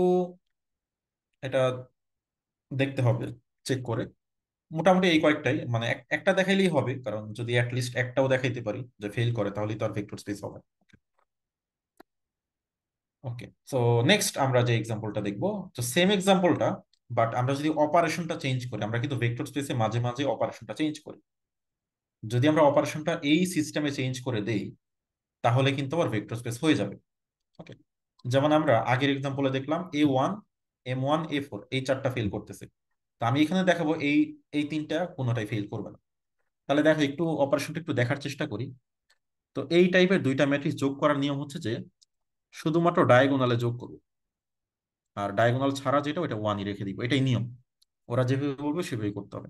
এটা দেখতে হবে চেক করে। মোটামুটি এই কয়েকটাই, মানে একটা দেখাইলেই হবে, কারণ যদি অ্যাটলিস্ট একটাও দেখাইতে পারি যে ফেল করে, তাহলেই তো আর ভেক্টর স্পেস হবে। ওকে, সো নেক্সট আমরা যে এক্সাম্পলটা দেখবো, তো সেম এক্সাম্পলটা, বাট আমরা যদি অপারেশনটা চেঞ্জ করি। আমরা কিন্তু ভেক্টর স্পেসে মাঝে মাঝে অপারেশনটা চেঞ্জ করি। যদি আমরা অপারেশনটা এই সিস্টেমে চেঞ্জ করে দেই, তাহলে কিন্তু আবার ভেক্টর স্পেস হয়ে যাবে। ওকে, যেমন আমরা আগের এক্সাম্পলে দেখলাম A1 M1 A4 এই চারটা ফেল করতেছে। তো আমি এখানে দেখাবো এই এই তিনটা কোনোটাই ফেল করবে না। তাহলে দেখো একটু অপারেশনটা একটু দেখার চেষ্টা করি। তো এই টাইপের দুইটা ম্যাট্রিক্স যোগ করার নিয়ম হচ্ছে যে শুধুমাত্র ডায়াগোনালে যোগ করবো, আর ডায়াগোনাল ছাড়া যেটা ওইটা ওয়ানই রেখে দিব, এটাই নিয়ম। ওরা যেভাবে বলবে সেভাবেই করতে হবে।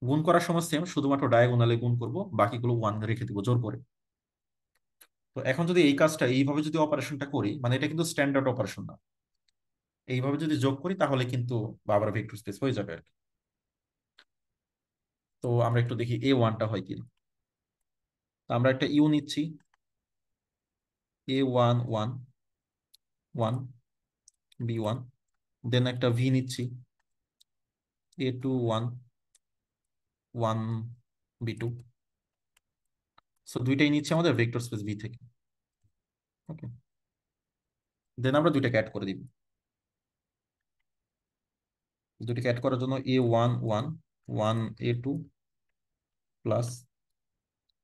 গুণ করার সময় সেম, শুধুমাত্র ডায়াগোনালে গুণ করব, বাকিগুলো ওয়ান রেখে দিব জোর করে। তো এখন যদি এই কাজটা এইভাবে যদি অপারেশনটা করি, মানে এটা কিন্তু স্ট্যান্ডার্ড অপারেশন না, এইভাবে যদি যোগ করি তাহলে কিন্তু আবার ভেক্টর স্পেস হয়ে যাবে আর কি। তো আমরা একটু দেখি A1টা হয় কিনা। তো আমরা একটা ইউ নিচ্ছি A11 1 B1। দেন একটা ভি নিচ্ছি A21 1 B2। সো দুইটাই নিচ্ছে আমাদের ভেক্টর স্পেস ভি থেকে। ওকে, দেন আমরা দুইটাকে অ্যাড করে দিব। দুইটাকে অ্যাড করার জন্য A11 1 A2 plus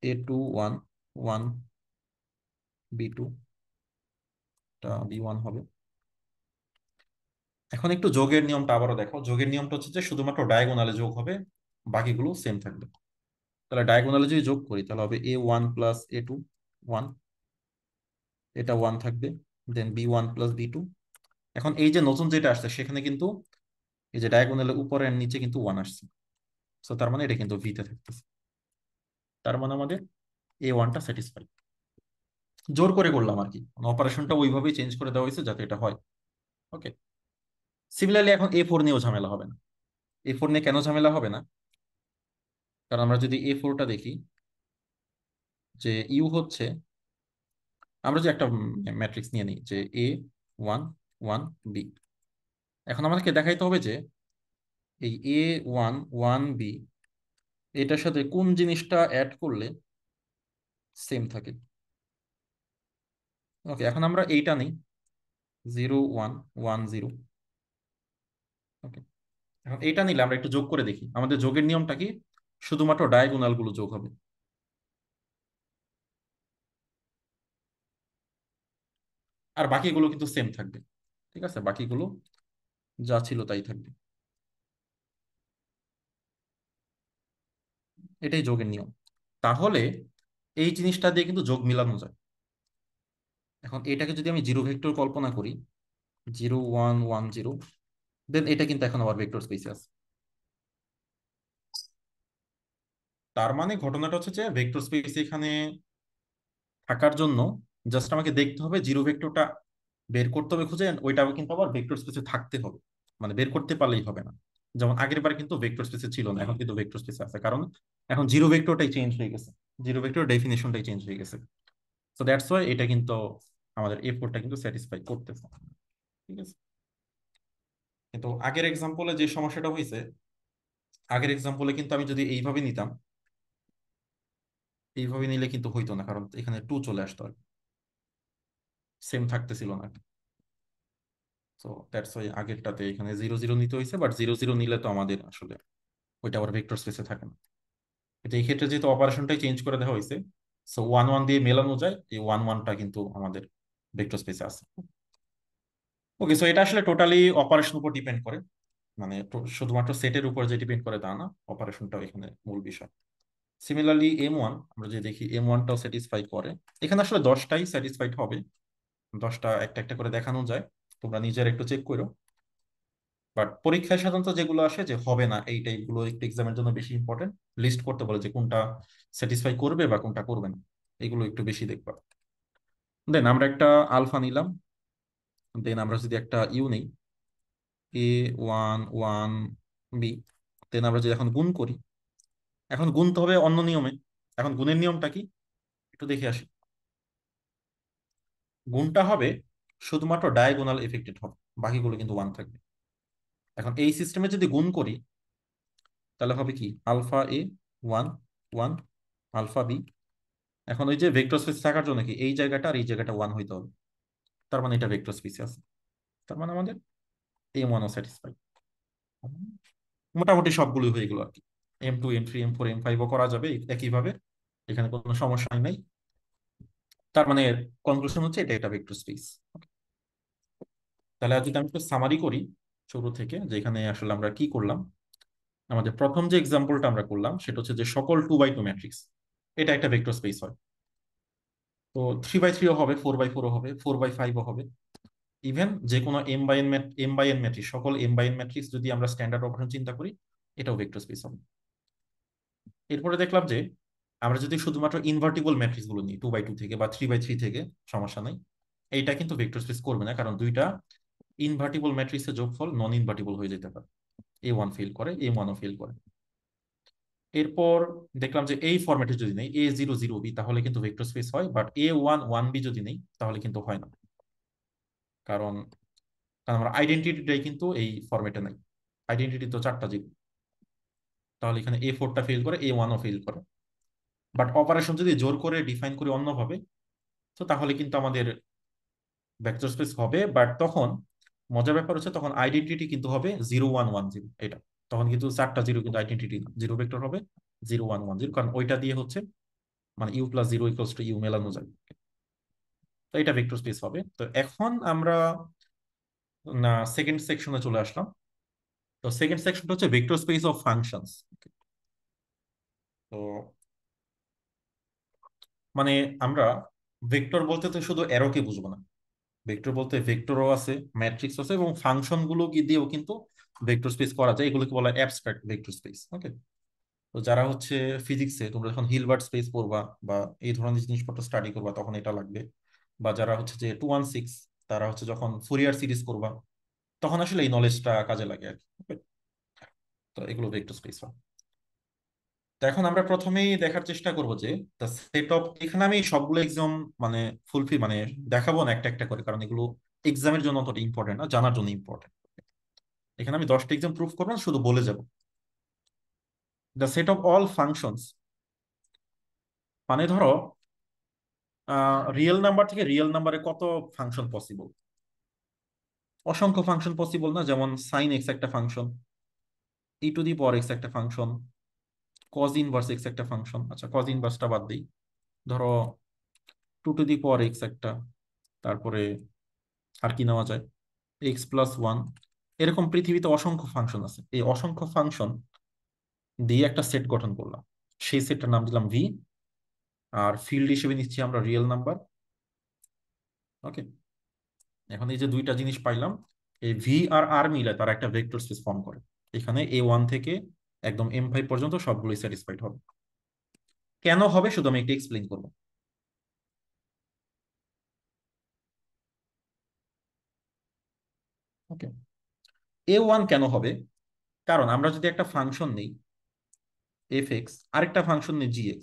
A21 1 B2, টা B1 হবে। এখন একটু যোগের নিয়মটা আবারও দেখো। যোগের নিয়মটা হচ্ছে যে শুধুমাত্র ডায়াগোনালে যোগ হবে, বাকিগুলো সেম থাকবে। তাহলে ডায়াগোনালে যদি যোগ করি তাহলে হবে A1 প্লাস A2, 1, এটা 1 থাকবে। দেন B1 প্লাস B2। এখন এই যে নতুন যেটা আসছে সেখানে কিন্তু এই যে ডায়াগোনালের উপরে আর নিচে কিন্তু 1 আসছে। সো তার মানে এটা কিন্তু ভিতে থাকতেছে। তার মানে আমাদের A1টা স্যাটিসফাই। জোর করে করলাম আর কি, অপারেশনটা ওইভাবেই চেঞ্জ করে দেওয়া হয়েছে যাতে এটা হয়। ওকে। সিমিলারলি এখন A4 নিয়েও ঝামেলা হবে না। A4 নিয়ে কেন ঝামেলা হবে না? কারণ আমরা যদি A4টা দেখি, যে ইউ হচ্ছে, আমরা যে একটা ম্যাট্রিক্স নিয়ে নিই যে A1 1 B। এখন আমাদেরকে দেখাইতে হবে যে এই A1 1 B এটার সাথে কোন জিনিসটা অ্যাড করলে সেম থাকে। ওকে, এখন আমরা এইটা নিই 0 1 1 0। ওকে, এখন এইটা নিলে আমরা একটু যোগ করে দেখি আমাদের যোগের নিয়মটা কি। শুধুমাত্র ডায়াগোনাল গুলো যোগ হবে, আর বাকিগুলো কিন্তু সেম থাকবে। ঠিক আছে, বাকিগুলো যা ছিল তাই থাকবে। এটাই যোগের নিয়ম। তাহলে এই জিনিসটা দিয়ে কিন্তু যোগ মিলানো যায়। এখন এটাকে যদি আমি জিরো ভেক্টর কল্পনা করি, 0 1 1 0, দেন এটা কিন্তু এখন আবার ভেক্টর স্পেসে আছে। তার মানে ঘটনাটা হচ্ছে যে ভেক্টর স্পেস এখানে থাকার জন্য জাস্ট আমাকে দেখতে হবে জিরো ভেক্টরটা বের করতে হবে খুঁজে, ওইটাও কিন্তু আবার ভেক্টর স্পেসে থাকতে হবে। মানে বের করতে পারলেই হবে না। যেমন আগের বার কিন্তু ভেক্টর স্পেসে ছিল না, এখন কিন্তু ভেক্টর স্পেসে আছে, কারণ এখন জিরো ভেক্টরটাই চেঞ্জ হয়ে গেছে। জিরো ভেক্টর ডেফিনেশনটাই চেঞ্জ হয়ে গেছে। সো দ্যাটস ওয়াই এটা কিন্তু আমাদের A4টা কিন্তু স্যাটিসফাই করতেছে। ঠিক আছে। কিন্তু আগের এক্সাম্পলে যে সমস্যাটা হয়েছে, আগের এক্সাম্পলে কিন্তু আমি যদি এইভাবে নিতাম, এইভাবে নিলে কিন্তু হইতো না, কারণ এখানে 2 চলে আসতো আর সেম থাকতেছিল না। তো দ্যাটস ওয়াই আগেরটাতে এখানে 0 0 নিতে হয়েছে, বাট 0 0 নিলে তো আমাদের আসলে ওইটা আবার ভেক্টর স্পেসে থাকে না। কিন্তু এই ক্ষেত্রে যেহেতু অপারেশনটাই চেঞ্জ করে দেওয়া হয়েছে, সো 1 1 দিয়ে মেলানো যায়, এই 1 1টা কিন্তু আমাদের ভেক্টর স্পেসে আছে। ওকে, সো এটা আসলে টোটালি অপারেশন উপর ডিপেন্ড করে। মানে শুধুমাত্র সেটের উপর যে ডিপেন্ড করে তা না, অপারেশনটাও এখানে মূল বিষয়। সিমিলারলি M1 আমরা যে দেখি M1টাও স্যাটিসফাই করে। এখানে আসলে 10টাই স্যাটিসফাইড হবে, 10টা একটা একটা করে দেখানো যায়, তোমরা নিজের একটু চেক করো। বাট পরীক্ষায় সাধারণত যেগুলো আসে যে হবে না, এই টাইপগুলো একটু এক্সামের জন্য বেশি ইম্পর্টেন্ট। লিস্ট করতে বলে যে কোনটা স্যাটিসফাই করবে বা কোনটা করবে না, এগুলো একটু বেশি দেখবা। দেন আমরা একটা আলফা নিলাম। দেন আমরা যদি একটা ইউ নেই, A1 1 B, দেন আমরা যদি এখন গুণ করি, এখন গুণতে হবে অন্য নিয়মে। এখন গুণের নিয়মটা কি একটু দেখে আসি। গুণটা হবে শুধুমাত্র ডায়াগোনাল এফেক্টেড হবে, বাকিগুলো কিন্তু 1 থাকবে। এখন এই সিস্টেমে যদি গুণ করি তাহলে হবে কি α A 1 1 α B। এখন ওই যে ভেক্টর স্পেস থাকার জন্য কি এই জায়গাটা আর এই জায়গাটা 1 হইতে হবে। তার মানে এটা ভেক্টর স্পেসে আছে। তার মানে আমাদের M1ও স্যাটিসফাই। মোটামুটি সবগুলোই হয়ে গেল আর কি। M2 M3 M4 M5ও করা যাবে একইভাবে, এখানে কোনো সমস্যা নাই। তার মানে কনক্লুশন হচ্ছে এটা একটা ভেক্টর স্পেস। তাহলে যদি আমি একটু সামারি করি শুরু থেকে, যেখানে আসলে আমরা কি করলাম। আমাদের প্রথম যে এক্সাম্পলটা আমরা করলাম সেটা হচ্ছে যে সকল 2 বাই 2 ম্যাট্রিক্স এটা একটা ভেক্টর স্পেস হয়। তো 3 বাই 3ও হবে, 4 বাই 4ও হবে, 4 বাই 5ও হবে। ইভেন যে কোনো এম বাই এন ম্যাট্রিক্স, সকল M/N ম্যাট্রিক্স যদি আমরা স্ট্যান্ডার্ড অপারেশন চিন্তা করি, এটাও ভেক্টর স্পেস হবে। এরপরে দেখলাম যে আমরা যদি শুধুমাত্র ইনভার্টিবল ম্যাট্রিক্স গুলো নিই 2 বাই 2 থেকে বা 3 বাই 3 থেকে, সমস্যা নাই। এইটা কিন্তু ভেক্টর স্পেস করবে না, কারণ দুইটা ইনভার্টিবল ম্যাট্রিক্সের যোগফল নন ইনভার্টিবল হয়ে যেতে পারে। A1 ফেল করে, M1ও ফেল করে। এরপর দেখলাম যে এই ফরম্যাটে যদি নেই A0 0 B, তাহলে কিন্তু ভেক্টর স্পেস হয়, বাট A1 1 B যদি নেই তাহলে কিন্তু হয় না। কারণ কারণ আমরা আইডেন্টিটিটাই কিন্তু এই ফরম্যাটে নাই। আইডেন্টিটি তো 4টা জিরো, তাহলে এখানে A4টা ফেল করে, A1ও ফেল করে। বাট অপারেশন যদি জোর করে ডিফাইন করি অন্যভাবে, তো তাহলে কিন্তু আমাদের ভেক্টর স্পেস হবে। বাট তখন মজার ব্যাপার হচ্ছে তখন আইডেন্টিটি কিন্তু হবে 0 1 1 0। এটা তখন কিন্তু 4টা জিরো কিন্তু আইডেন্টিটি জিরো ভেক্টর হবে 0 1 1 0, কারণ ওইটা দিয়ে হচ্ছে মানে U+0 = U মেলানো যায়। তো এটা ভেক্টর স্পেস হবে। তো এখন আমরা না সেকেন্ড সেকশনে চলে আসলাম। তো সেকেন্ড সেকশনটা হচ্ছে ভেক্টর স্পেস অফ ফাংশনস। তো মানে আমরা ভেক্টর বলতে তো শুধু অ্যারোকে বুঝবো না, ভেক্টর বলতে ভেক্টরও আছে, ম্যাট্রিক্স আছে, এবং ফাংশন গুলো কি দিয়েও কিন্তু ভেক্টর স্পেস করা যায়, এগুলোকে বলা হয় অ্যাবস্ট্রাক্ট ভেক্টর স্পেস। ওকে, তো যারা হচ্ছে ফিজিক্সে তোমরা যখন হিলবার্ট স্পেস পড়বা বা এই ধরনের জিনিসপত্র স্টাডি করবা তখন এটা লাগবে, বা যারা হচ্ছে যে 216 তারা হচ্ছে যখন ফুরিয়ার সিরিজ করবা তখন আসলে এই নলেজটা কাজে লাগে আর কি। Okay? তো এগুলো ভেক্টর স্পেস। তো এখন আমরা প্রথমেই দেখার চেষ্টা করব যে দ্য সেট অফ, এখানে আমি সবগুলো এক্সাম মানে ফুলফিল মানে দেখাবো না একটা একটা করে, কারণ এগুলো এক্সামের জন্য অতটা ইম্পর্টেন্ট না, জানার জন্য ইম্পর্টেন্ট। এখানে আমি 10টা এক্সাম প্রুফ করবো না, শুধু বলে যাব। The set of all functions, মানে ধরো রিয়েল নাম্বার থেকে রিয়েল নাম্বারে কত ফাংশন পসিবল? অসংখ্য ফাংশন পসিবল না? যেমন সাইন এক্স একটা function, E to the power X একটা ফাংশন, কজ ইনভার্স এক্স একটা ফাংশন। আচ্ছা কজ ইনভার্সটা বাদ দিই, ধরো two to the power X একটা, তারপরে আর কি নেওয়া যায়, এক্স প্লাস ওয়ান। এরকম পৃথিবীতে অসংখ্য ফাংশন আছে, এই অসংখ্য ফাংশন দিয়ে একটা সেট গঠন করলাম, সেই সেটটার নাম দিলাম ভি, আর ফিল্ড হিসেবে নিচ্ছি আমরা রিয়েল নাম্বার। ওকে, এখন এই যে দুইটা জিনিস পাইলাম, এই ভি আর আর মিলে তারা একটা ভেক্টর স্পেস ফর্ম করে। এখানে A1 থেকে একদম M5 পর্যন্ত সবগুলোই স্যাটিসফাইড হবে। কেন হবে শুধু আমি একটু এক্সপ্লেইন করবো। ওকে, A1 কেন হবে? কারণ আমরা যদি একটা ফাংশন নেই f(x), আরেকটা ফাংশন নেই g(x),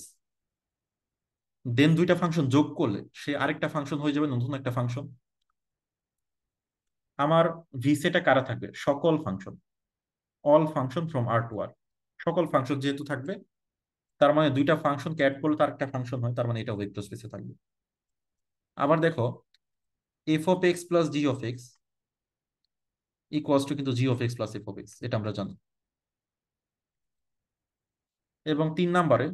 দেন দুইটা ফাংশন যোগ করলে সে আরেকটা ফাংশন হয়ে যাবে নতুন একটা ফাংশন। আমার ভি সেটে কারা থাকবে? সকল function, all function from R to R. সকল ফাংশন যেহেতু থাকবে, তার মানে দুইটা ফাংশনকে অ্যাড করলে তার একটা ফাংশন হয়, তার মানে এটা ভেক্টর স্পেসে থাকবে। আবার দেখো, f of x plus g of x equals to কিন্তু g of x plus f of x, এটা আমরা জানি। এবং 3 নম্বরে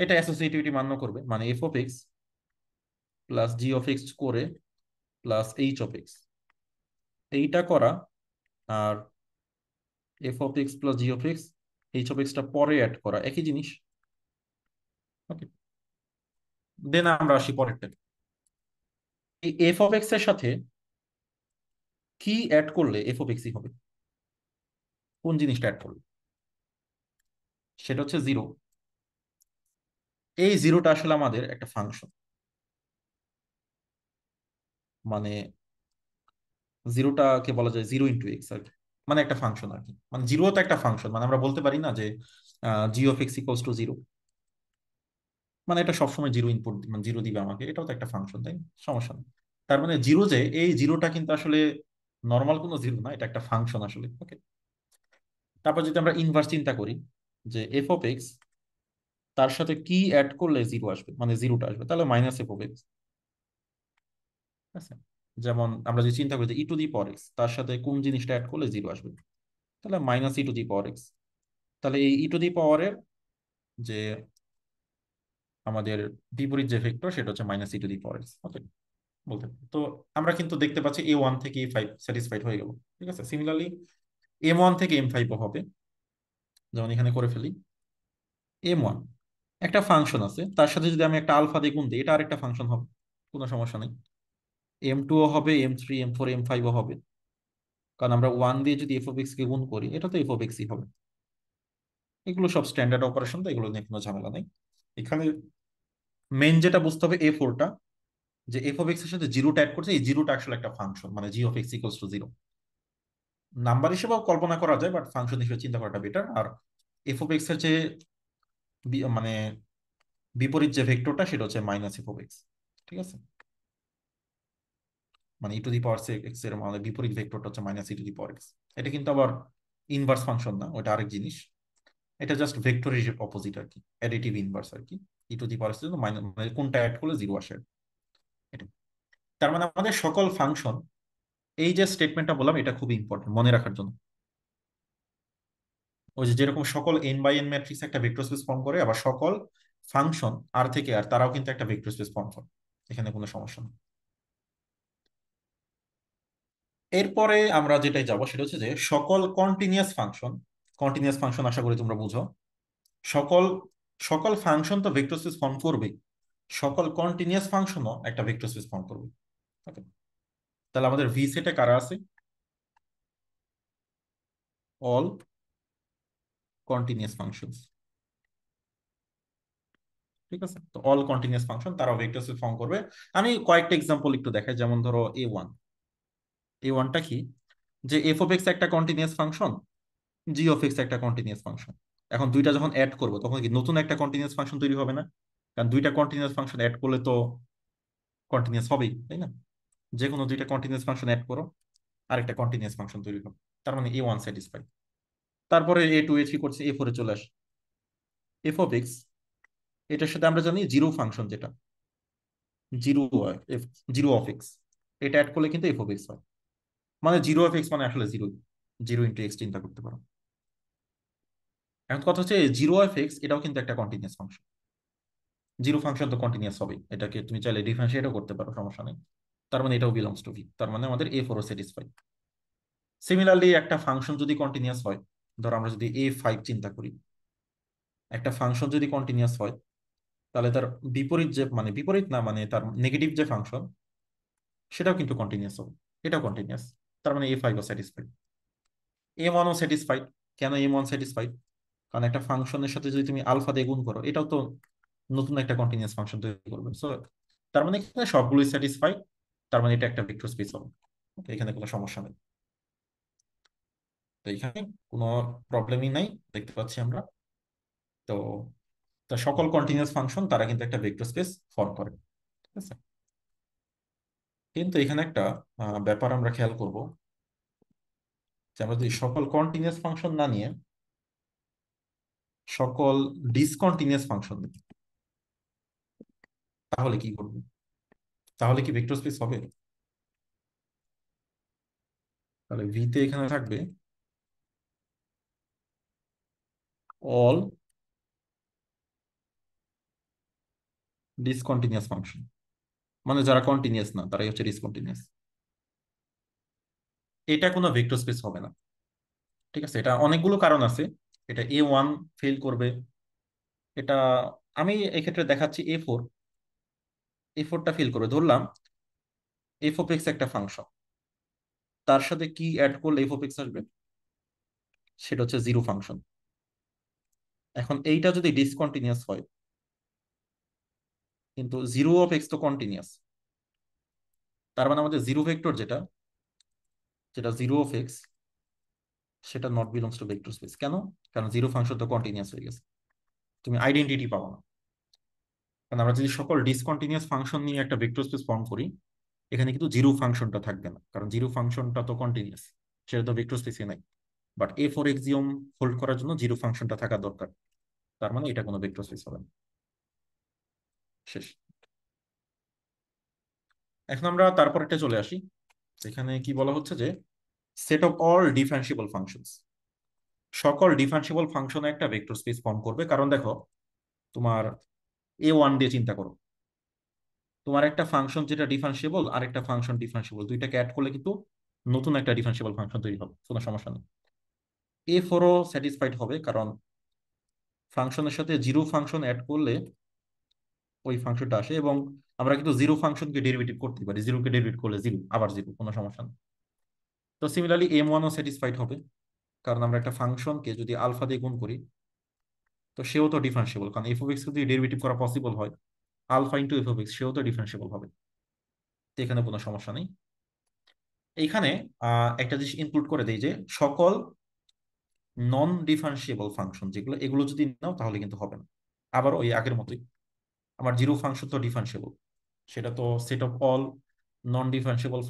এটা অ্যাসোসিয়েটিভিটি মান্য করবে, মানে f of x plus g of x করে প্লাস এইচ অফ এক্স, এইটা করা, আর f of x plus g of x, h of এক্সটা পরে অ্যাড করা, একই জিনিস। ওকে, দেন আমরা আসি পরেরটা। এই এফ অফ এক্স এর সাথে কি অ্যাড করলে এফ অফ এক্সই হবে? কোন জিনিসটা অ্যাড করলে? সেটা হচ্ছে জিরো। এই জিরোটা আসলে আমাদের একটা ফাংশন, মানে জিরোটাকে বলা যায় জিরো ইন্টু এক্স আর কি, মানে একটা ফাংশন আর কি। মানে জিরো তো একটা ফাংশন, মানে আমরা বলতে পারি না যে g of x equals to zero, মানে এটা সবসময় জিরো ইনপুট মানে জিরো দিবে আমাকে, এটাও তো একটা ফাংশন, তাই না? সমস্যা নেই। তার মানে জিরো, যে এই জিরোটা কিন্তু আসলে নর্মাল কোনো জিরো না, এটা একটা ফাংশন আসলে। ওকে, তারপর যদি আমরা ইনভার্স চিন্তা করি, যে এফ অফ এক্স তার সাথে কি অ্যাড করলে জিরো আসবে, মানে জিরোটা আসবে, তাহলে মাইনাস এফ অফ এক্স। আছে, যেমন আমরা যদি চিন্তা করি যে ই টু দি পাওয়ার এক্স তার সাথে কোন জিনিসটা অ্যাড করলে জিরো আসবে, তাহলে minus e to the power x. তাহলে এই ই টু দি পাওয়ারের যে আমাদের বিপরীত যে ভেক্টর সেটা হচ্ছে minus e to the power x. Okay, বলতে পারি। তো আমরা কিন্তু দেখতে পাচ্ছি A1 থেকে A5 স্যাটিসফাইড হয়ে গেল। ঠিক আছে, সিমিলারলি M1 থেকে M5 ও হবে। যেমন এখানে করে ফেলি, M1 একটা ফাংশন আছে, তার সাথে যদি আমি একটা আলফা দিয়ে গুণ দিই এটা আরেকটা ফাংশন হবে, কোনো সমস্যা নেই। M2 ও হবে, M3, M4, M5 ও হবে, কারণ আমরা ওয়ান দিয়ে যদি এফ অফ এক্স কে গুণ করি এটা তো এফ অফ এক্সই হবে। এগুলো সব স্ট্যান্ডার্ড অপারেশন, তো এগুলো নিয়ে কোনো ঝামেলা নেই। এখানে মেন যেটা বুঝতে হবে A4টা, যে এফ অফ এক্স এর সাথে জিরোটা অ্যাড করছে, এই জিরোটা আসলে একটা ফাংশন, মানে g of x equals to zero. Number হিসেবেও কল্পনা করা যায়, বাট ফাংশন হিসেবে চিন্তা করাটা বেটার। আর এফ অফ এক্স এর যে মানে বিপরীত যে ভেক্টরটা সেটা হচ্ছে মাইনাস এফ অফ এক্স। ঠিক আছে, মানে ই টু দি পাওয়ার এক্স এর মানে বিপরীত ভেক্টরটা হচ্ছে minus e to the power x. এটা কিন্তু আবার ইনভার্স ফাংশন না, ওটা আরেক জিনিস। এটা জাস্ট ভেক্টর হিসেবে অপোজিট আর কি, অ্যাডিটিভ ইনভার্স আর কি। ই টু দি পাওয়ার এক্স জন্য মাইনাস, মানে কোনটা অ্যাড করলে জিরো আসে, এটা। তার মানে আমাদের সকল ফাংশন, এই যে স্টেটমেন্টটা বললাম এটা খুব ইম্পর্টেন্ট মনে রাখার জন্য। ওই যে যেরকম সকল এন বাই এন ম্যাট্রিক্স একটা ভেক্টর স্পেস ফর্ম করে, আবার সকল ফাংশন আর থেকে আর তারাও কিন্তু একটা ভেক্টর স্পেস ফর্ম করে, এখানে কোনো সমস্যা নেই। এরপরে আমরা যেটাই যাব সেটা হচ্ছে যে সকল কন্টিনিউয়াস ফাংশন, কন্টিনিউয়াস ফাংশন আশা করি তোমরা বুঝো। সকল সকল ফাংশন তো ভেক্টর স্পেস ফর্ম করবেই, সকল কন্টিনিউয়াস ফাংশনও একটা ভেক্টর স্পেস ফর্ম করবে। ওকে, তাহলে আমাদের ভি সেটে কারা আছে? All continuous functions. ঠিক আছে, তো অল কন্টিনিউয়াস ফাংশন তারাও ভেক্টর স্পেস ফর্ম করবে। আমি কয়েকটা এক্সাম্পল একটু দেখাই, যেমন ধরো A1। A1টা কি? যে এফ অফ এক্স একটা continuous function, G of x একটা কন্টিনিউয়াস ফাংশন। এখন দুইটা যখন অ্যাড করবো তখন কি নতুন একটা কন্টিনিউয়াস ফাংশন তৈরি হবে না? কারণ দুইটা কন্টিনিউয়াস ফাংশন অ্যাড করলে তো কন্টিনিউয়াস হবেই, তাই না? যে কোনো দুইটা কন্টিনিউয়াস ফাংশন অ্যাড করো, আরেকটা কন্টিনিউয়াস ফাংশন তৈরি হবে। তার মানে A1 স্যাটিসফাইড। তারপরে A2 A3 করছে, A4 এ চলে আসে। এফ অফ এক্স, এটার সাথে আমরা জানি জিরো ফাংশন, যেটা zero, F zero of x, এটা অ্যাড করলে কিন্তু এফ অফ এক্স হয়। মানে জিরো অফ এক্স মানে আসলে জিরো, জিরো ইন্টু এক্স চিন্তা করতে পারো। এখন কথা হচ্ছে জিরো অফ এক্স এটাও কিন্তু একটা কন্টিনিউয়াস ফাংশন। জিরো ফাংশন তো কন্টিনিউয়াস হবে, এটাকে তুমি চাইলে ডিফারেন্সিয়েটও করতে পারো, সমস্যা নেই। তার মানে এটাও বিলংস টু ভি, তার মানে আমাদের এ ফোরও স্যাটিসফাই। সিমিলারলি একটা ফাংশন যদি কন্টিনিউয়াস হয়, ধরো আমরা যদি A5 চিন্তা করি, একটা ফাংশন যদি কন্টিনিউয়াস হয়, তাহলে তার বিপরীত যে, মানে বিপরীত না, মানে তার নেগেটিভ যে ফাংশন, সেটাও কিন্তু কন্টিনিউয়াস হবে। এটাও কন্টিনিউয়াস, তার মানে A5ও স্যাটিসফাইড। A1ও স্যাটিসফাইড। কেন A1 স্যাটিসফাইড? কারণ একটা ফাংশনের সাথে যদি তুমি আলফা দিয়ে গুণ করো, এটাও তো নতুন একটা কন্টিনিউয়াস ফাংশন তৈরি করবে। সো তার মানে এখানে সবগুলোই স্যাটিসফাইড, তার মানে এটা একটা ভেক্টর স্পেস হবে। Okay, এখানে কোনো সমস্যা নেই। তো এখানে কোনো প্রবলেমই নাই, দেখতে পাচ্ছি আমরা। তো তো সকল কন্টিনিউয়াস ফাংশন তারা কিন্তু একটা ভেক্টর স্পেস ফর্ম করে। ঠিক আছে, কিন্তু এখানে একটা ব্যাপার আমরা খেয়াল করব, যে আমরা যদি সকল কন্টিনিউয়াস ফাংশন না নিয়ে সকল ডিসকন্টিনিউয়াস ফাংশন নিই, তাহলে কি করবো? তাহলে কি ভেক্টর স্পেস হবে? তাহলে ভি তে এখানে থাকবে অল ডিসকন্টিনিউয়াস ফাংশন, মানে যারা কন্টিনিউয়াস না তারাই হচ্ছে ডিসকন্টিনিউয়াস। এটা কোনো ভেক্টর স্পেস হবে না। ঠিক আছে, এটা অনেকগুলো কারণ আছে। এটা A1 ফেল করবে। এটা আমি এক্ষেত্রে দেখাচ্ছি A4। A4টা ফেল করবে, ধরলাম এফ অফ এক্স একটা ফাংশন, তার সাথে কি অ্যাড করলে এফ অফ এক্স আসবে? সেটা হচ্ছে জিরো ফাংশন। এখন এইটা যদি ডিসকন্টিনিউয়াস হয়, কিন্তু জিরো অফ এক্স তো কন্টিনিউয়াস, তার মানে আমাদের জিরো ভেক্টর যেটা, যেটা জিরো অফ এক্স, সেটা not belongs to vector space. কেন? কারণ জিরো ফাংশন তো কন্টিনিউয়াস হয়ে গেছে, তুমি আইডেন্টিটি পাবো না। কারণ আমরা যদি সকল ডিসকন্টিনিউয়াস ফাংশন নিয়ে একটা ভেক্টর স্পেস ফর্ম করি, এখানে কিন্তু জিরো ফাংশনটা থাকবে না, কারণ জিরো ফাংশনটা তো কন্টিনিউয়াস, সেটা তো ভেক্টর স্পেসে নাই। বাট A4 এক্সিওম হোল্ড করার জন্য জিরো ফাংশনটা থাকা দরকার, তার মানে এটা কোনো ভেক্টর স্পেস হবে না। শেষ। এখন আমরা তারপর একটা চলে আসি, এখানে কি বলা হচ্ছে যে সেট অফ অল ডিফারেন্সিবল ফাংশনস, সকল ডিফারেন্সিবল ফাংশনে একটা ভেক্টর স্পেস ফর্ম করবে। কারণ দেখো, তোমার A1 দিয়ে চিন্তা করো, তোমার একটা ফাংশন যেটা ডিফারেন্সিবল আর একটা ফাংশন ডিফারেন্সিবল, দুইটাকে অ্যাড করলে কিন্তু নতুন একটা ডিফারেন্সিবল ফাংশন তৈরি হবে, কোনো সমস্যা নেই। A4ও স্যাটিসফাইড হবে, কারণ ফাংশনের সাথে জিরো ফাংশন অ্যাড করলে ওই ফাংশনটা আসে, এবং আমরা কিন্তু জিরো ফাংশনকে ডেরিভেটিভ করতে পারি, জিরোকে ডেরিভেট করলে জিরো আবার জিরো, কোনো সমস্যা নেই। তো সিমিলারলি M1ও স্যাটিসফাইড হবে, কারণ আমরা একটা ফাংশনকে যদি আলফা দিয়ে গুণ করি, তো সেও তো ডিফারেন্সিবল, কারণ এফ অফ এক্স যদি ডেরিভেটিভ করা পসিবল হয়, alpha into F of X, সেও তো ডিফারেন্সিবল হবে। তো এখানে কোনো সমস্যা নেই। এইখানে একটা জিনিস ইনক্লুড করে দেই, যে সকল নন ডিফারেন্সিয়েবল ফাংশন যেগুলো, এগুলো যদি নাও তাহলে কিন্তু হবে না। আবার ওই আগের মতোই, আমার জিরো ফাংশন তো ডিফারেন্সিয়েবল, সেটা তো set of all non differentiable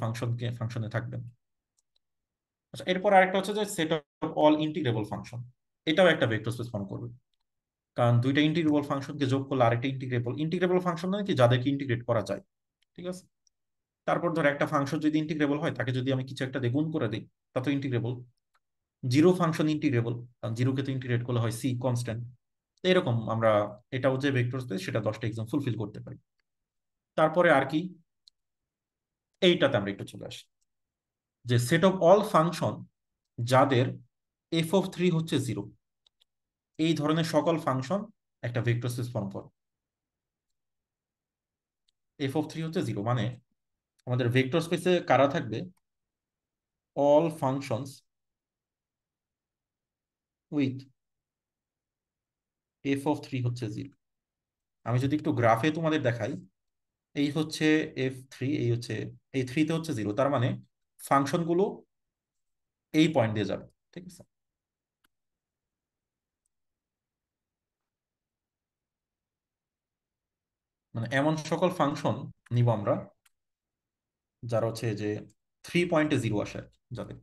ফাংশনে থাকবে না। আচ্ছা, এরপর আরেকটা হচ্ছে যে set of all integrable function, এটাও একটা ভেক্টর স্পেস ফর্ম করবে। কারণ দুইটা ইন্টিগ্রেবল ফাংশনকে যোগ করলে আরেকটা ইন্টিগ্রেবল, ইন্টিগ্রেবল ফাংশন মানে কি, যাদেরকে ইন্টিগ্রেট করা যায়। ঠিক আছে, তারপর ধর একটা ফাংশন যদি ইন্টিগ্রেবল হয়, তাকে যদি আমি কিছু একটা দিয়ে গুণ করে দিই, তা তো ইন্টিগ্রেবল। জিরো ফাংশন ইন্টিগ্রেবল, কারণ জিরোকে তো ইন্টিগ্রেট করলে হয় সি কনস্ট্যান্ট। এরকম আমরা এটাও যে ভেক্টর স্পেস, সেটা 10টা এক্সাম ফুলফিল করতে পারি। তারপরে আর কি, এইটাতে আমরা একটু চলে আসি, যে সেট অফ অল ফাংশন যাদের এফ অফ থ্রি হচ্ছে জিরো, এই ধরনের সকল ফাংশন একটা ভেক্টর স্পেস ফর্ম করে। f(3) হচ্ছে 0, মানে আমাদের ভেক্টর স্পেসে কারা থাকবে? অল ফাংশনস উইথ f(3) হচ্ছে 0। আমি যদি একটু গ্রাফে তোমাদের দেখাই, এই হচ্ছে f(3), এই হচ্ছে, এই 3 তে হচ্ছে 0, তার মানে ফাংশনগুলো এই পয়েন্ট দিয়ে যাবে। ঠিক আছে, মানে এমন সকল ফাংশন নিব আমরা যারা হচ্ছে যে 3 পয়েন্টে 0 আসে আর কি, যাদের,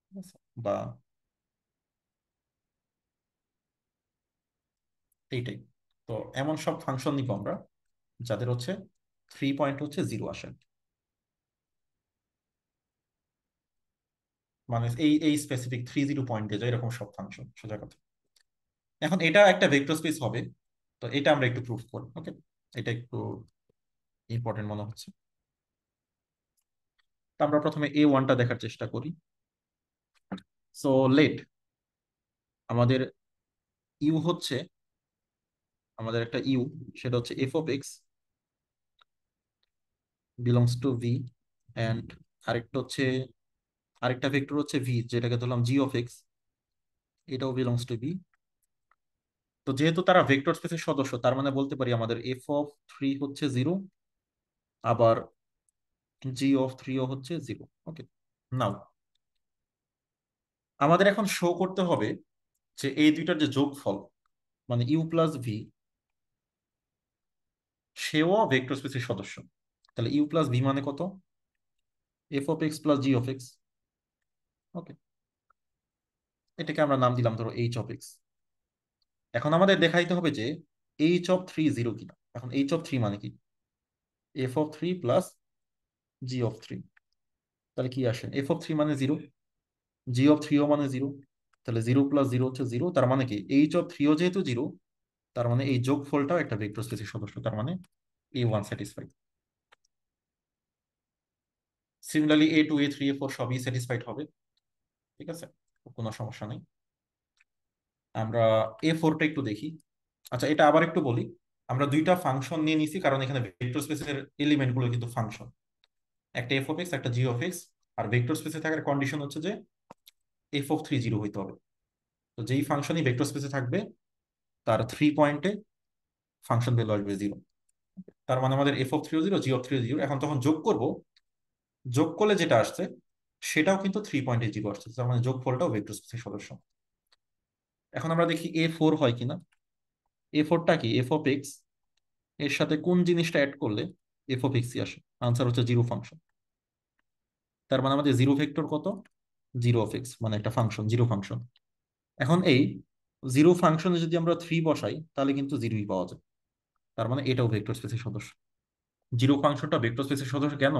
ঠিক আছে? বা এইটাই। তো এমন সব ফাংশন নিব আমরা যাদের হচ্ছে 3 পয়েন্ট হচ্ছে 0 আসে, মানে এই এই স্পেসিফিক 30 পয়েন্টে যায় এরকম সব ফাংশন, সোজা কথা। এখন এটা একটা ভেক্টর স্পেস হবে, তো এটা আমরা একটু প্রুফ করি। ওকে, এটা একটু ইম্পর্টেন্ট মনে হচ্ছে। তো আমরা প্রথমে a1টা দেখার চেষ্টা করি। সো লেট আমাদের ইউ হচ্ছে, আমাদের একটা ইউ, সেটা হচ্ছে f(x) belongs to V, and আরেকটা হচ্ছে, আরেকটা ভেক্টর হচ্ছে ভি, যেটাকে ধরলাম g(x), এটাও বিলংস টু ভি। তো যেহেতু তারা ভেক্টর স্পেসের সদস্য, তার মানে বলতে পারি আমাদের f(3) হচ্ছে 0, আবার g(3) ও হচ্ছে 0। ওকে, নাও আমাদের এখন শো করতে হবে যে এই দুইটার যে যোগফল, মানে ইউ প্লাস ভি, সেও ভেক্টর স্পেসের সদস্য। তাহলে ইউ প্লাস ভি মানে কত? f(x) plus g(x). ওকে, এটাকে আমরা নাম দিলাম ধরো h(x). এখন আমাদের দেখাইতে হবে যে h(3) 0 কিনা। এখন h(3) মানে কি? f(3) plus g(3). তাহলে কি আসে? f(3) মানে 0, g(3) ও মানে 0, তাহলে 0 প্লাস 0 হচ্ছে 0, তার মানে কি h(3) ও যেহেতু 0, তার মানে এই যোগফলটাও একটা ভেক্টর স্পেসের সদস্য, তার মানে a1 satisfied. Similarly a2, a3, a4 সবই স্যাটিসফাইড হবে। ঠিক আছে, কোনো সমস্যা নেই। আমরা a4টা একটু দেখি। আচ্ছা, এটা আবার একটু বলি, আমরা দুইটা ফাংশন নিয়ে নিছি কারণ এখানে ভেক্টর স্পেসের এলিমেন্ট গুলো কিন্তু ফাংশন, একটা f(x), একটা g(x), আর ভেক্টর স্পেসে থাকার কন্ডিশন হচ্ছে যে f(3) 0 হইতে হবে। তো যেই ফাংশনই ভেক্টর স্পেসে থাকবে তার 3 পয়েন্টে ফাংশন ভ্যালু আসবে 0। তার মানে আমাদের f(3) ও 0, g(3) ও 0। এখন তখন যোগ করব, যোগ করলে যেটা আসছে সেটাও কিন্তু 3 পয়েন্টে 0 আসছে, তার মানে যোগফলটাও ভেক্টর স্পেসের সদস্য। এখন আমরা দেখি a4 হয় কিনা। a4টা কি? f(x) এর সাথে কোন জিনিসটা অ্যাড করলে f(x)ই আসে? আনসার হচ্ছে 0 ফাংশন। তার মানে আমাদের 0 ভেক্টর কত? 0(x), মানে একটা ফাংশন, 0 ফাংশন। এখন এই 0 ফাংশনে যদি আমরা 3 বসাই তাহলে কিন্তু 0ই পাওয়া যায়, তার মানে এটাও ভেক্টর স্পেসের সদস্য। 0 ফাংশনটা ভেক্টর স্পেসের সদস্য কেন?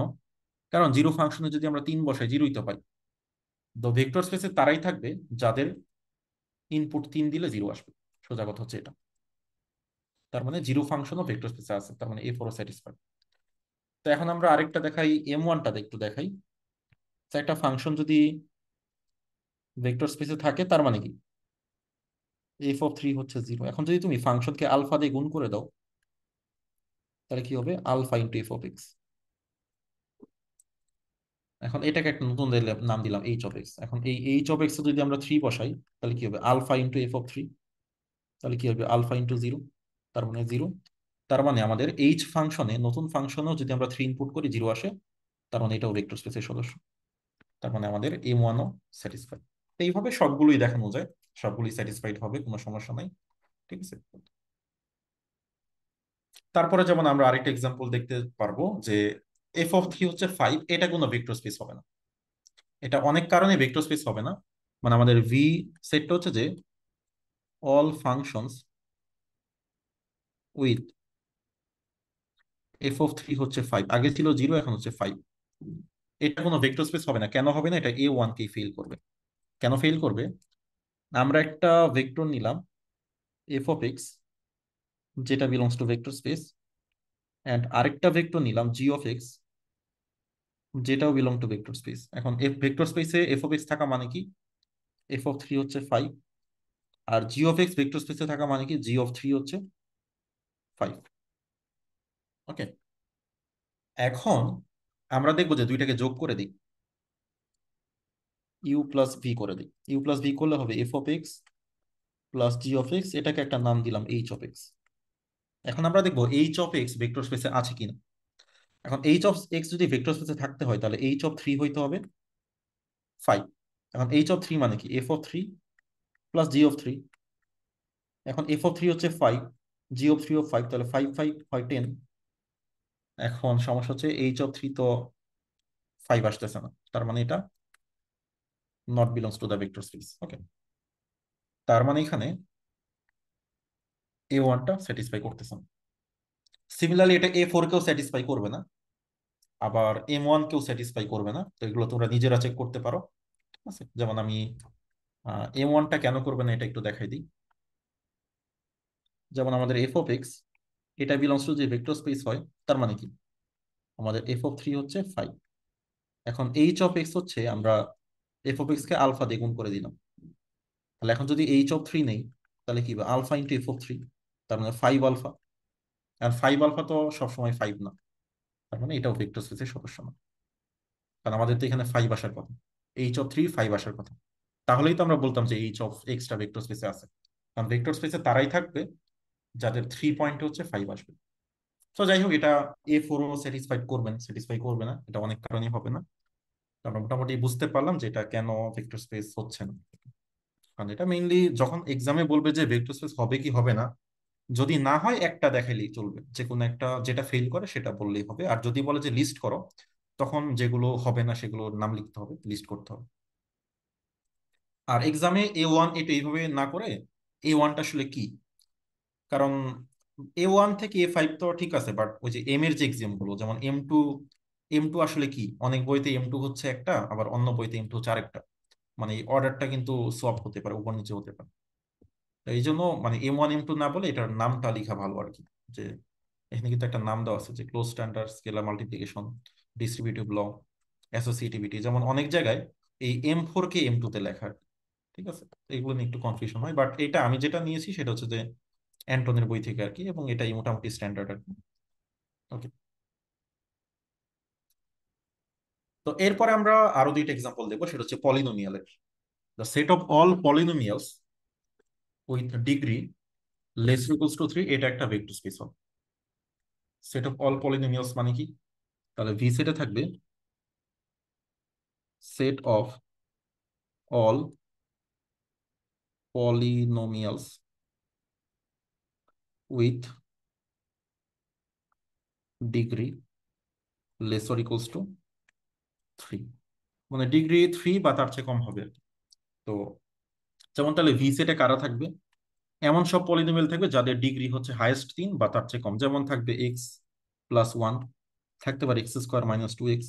কারণ 0 ফাংশনে যদি আমরা 3 বসাই 0ই তো পাই। তো ভেক্টর স্পেসে তারাই থাকবে যাদের ইনপুট 3 দিলে 0 আসবে, সোজা কথা হচ্ছে এটা। তার মানে 0 ফাংশনও ভেক্টর স্পেসে আছে, তার মানে a4 স্যাটিসফাইড। তো এখন আমরা আরেকটা দেখাই, m1টা একটু দেখাই। তো একটা ফাংশন যদি ভেক্টর স্পেসে থাকে তার মানে কি f(3) হচ্ছে 0। এখন যদি তুমি ফাংশনকে আলফা দিয়ে গুণ করে দাও তাহলে কি হবে? Alpha into f(x). এখন এটাকে একটা নতুন নাম দিলাম h(x). এখন এই h(x) এ যদি আমরা 3 বসাই তাহলে কি হবে? আলফা ইন্টু f(3), তাহলে কি হবে? আলফা ইন্টু 0, তার মানে 0। তার মানে আমাদের h ফাংশনে, নতুন ফাংশনেও যদি আমরা 3 ইনপুট করি 0 আসে, তার মানে এটাও ভেক্টর স্পেসের সদস্য। তার মানে আমাদের m1ও স্যাটিসফাইড। এইভাবে সবগুলোই দেখানো যায়, সবগুলোই স্যাটিসফাইড হবে, কোনো সমস্যা নাই। ঠিক আছে, তারপরে যেমন আমরা আরেকটা এক্সাম্পল দেখতে পারবো যে f(3) হচ্ছে 5, এটা কোনো ভেক্টর স্পেস হবে না। এটা অনেক কারণে ভেক্টর স্পেস হবে না। মানে আমাদের ভি সেটটা হচ্ছে যে অল ফাংশনস উইথ f(3) হচ্ছে 5, আগে ছিল 0, এখন হচ্ছে 5। এটা কোনো ভেক্টর স্পেস হবে না। কেন হবে না? এটা a1 কেই ফেল করবে। কেন ফেল করবে? আমরা একটা ভেক্টর নিলাম f(x), যেটা belongs to vector space, and আরেকটা ভেক্টর নিলাম g(x), যেটাও বিলং টু ভেক্টর স্পেস। এখন এফ ভেক্টর স্পেসে f(x) থাকা মানে কি? f(3) হচ্ছে 5, আর g(x) ভেক্টর স্পেসে থাকা মানে কি? g(3) হচ্ছে 5। ওকে, এখন আমরা দেখবো যে দুইটাকে যোগ করে দিই, ইউ প্লাস ভি করে দিই। ইউ প্লাস ভি করলে হবে F of x plus g of x, এটাকে একটা নাম দিলাম এইচ অফ এক্স। এখন আমরা দেখবো এইচ অফ এক্স ভেক্টর স্পেসে আছে কিনা। এখন এইচ অফ এক্স যদি ভেক্টর স্পেসে থাকতে হয় তাহলে এইচ অফ থ্রি হইতে হবে 5। এখন এইচ অফ থ্রি মানে কি, F of three plus g of three. এখন এফ অফ থ্রি হচ্ছে 5, জি অফ থ্রি অফ 5, তাহলে 5 5 হয় 10। এখন সমস্যা হচ্ছে এইচ অফ থ্রি তো 5 আসতেছে না, তার মানে এটা not belongs to the vector space. Okay, তার মানে এখানে এ ওয়ানটা স্যাটিসফাই করতেছে না। সিমিলারলি এটা এ ফোর কেও স্যাটিসফাই করবে না, আবার এম ওয়ান কেও স্যাটিসফাই করবে না। তো এগুলো তোমরা নিজেরা চেক করতে পারো। ঠিক আছে, যেমন আমি এম ওয়ানটা কেন করবে না এটা একটু দেখাই দিই। যেমন আমাদের এফ অফ এক্স, এটা বিলংস টু যে ভেক্টর স্পেস হয়, তার মানে কি আমাদের এফ অফ থ্রি হচ্ছে 5। এখন এইচ অফ এক্স হচ্ছে, আমরা এফ অফ এক্স কে আলফা দিয়ে গুণ করে দিলাম। তাহলে এখন যদি এইচ অফ থ্রি নেই, তাহলে কি হবে, alpha into F of three, তার মানে 5 আলফা। আর 5 আলফা তো সবসময় 5 না, তার মানে এটাও ভেক্টর স্পেসের সদস্য না। কারণ আমাদের তো এখানে 5 আসার কথা, এইচ অফ থ্রি 5 আসার কথা। তাহলেই তো আমরা বলতাম যে এইচ অফ এক্সটা ভেক্টর স্পেসে আছে। কারণ ভেক্টর স্পেসে তারাই থাকবে যাদের 3 পয়েন্ট হচ্ছে 5 আসবে। তো যাই হোক, এটা এ ফোর ও স্যাটিসফাই করবে না, এটা অনেক কারণে হবে না। তো আমরা মোটামুটি বুঝতে পারলাম যে এটা কেন ভেক্টর স্পেস হচ্ছে না। কারণ এটা মেইনলি যখন এক্সামে বলবে যে ভেক্টর স্পেস হবে কি হবে না, যদি না হয় একটা দেখাইলেই চলবে, যে কোনো একটা যেটা ফেল করে সেটা বললেই হবে। আর যদি বলে যে লিস্ট করো, তখন যেগুলো হবে না সেগুলোর নাম লিখতে হবে, লিস্ট করতে হবে। আর এক্সামে এ ওয়ান এটা এইভাবে না করে এ ওয়ানটা আসলে কি, কারণ এ ওয়ান থেকে এ ফাইভ তো ঠিক আছে, বাট ওই যে এম এর যে এক্সাম গুলো, যেমন এম টু, এম টু আসলে কি, অনেক বইতে এম টু হচ্ছে একটা, আবার অন্য বইতে এম টু হচ্ছে আরেকটা। মানে এই অর্ডারটা কিন্তু সোয়াপ হতে পারে, উপর নিচে হতে পারে। তো এই জন্য মানে এম ওয়ান এম টু না বলে এটার নামটা লেখা ভালো আর কি। যে এখানে কিন্তু একটা নাম দেওয়া আছে যে close standard scalar multiplication, distributive law, associativity, যেমন অনেক জায়গায় এই M four K M two তে লেখা আর কি। ঠিক আছে, তো এগুলো নিয়ে একটু কনফিউশন হয়, বাট এটা আমি যেটা নিয়েছি সেটা হচ্ছে যে অ্যান্টনের বই থেকে আর কি, এবং এটাই মোটামুটি স্ট্যান্ডার্ড আর কি। ওকে, তো এরপরে আমরা আরো দুইটা এক্সাম্পল দেখবো, সেটা হচ্ছে পলিনোমিয়ালের। The set of all polynomials with degree less equals to 3, এটা একটা ভেক্টর স্পেস হবে। সেট অফ অল পলিনোমিয়ালস মানে কি, তাহলে ভি সেটে থাকবে set of all polynomials with degree less or equals to 3, মানে ডিগ্রি 3 বা তার চেয়ে কম হবে আর কি। তো যেমন তাহলে ভি সেটে কারা থাকবে, এমন সব পলিনোমিয়াল থাকবে যাদের ডিগ্রি হচ্ছে হাইয়েস্ট 3 বা তার চেয়ে কম। যেমন থাকবে এক্স প্লাস ওয়ান, থাকতে পারে X square minus two X,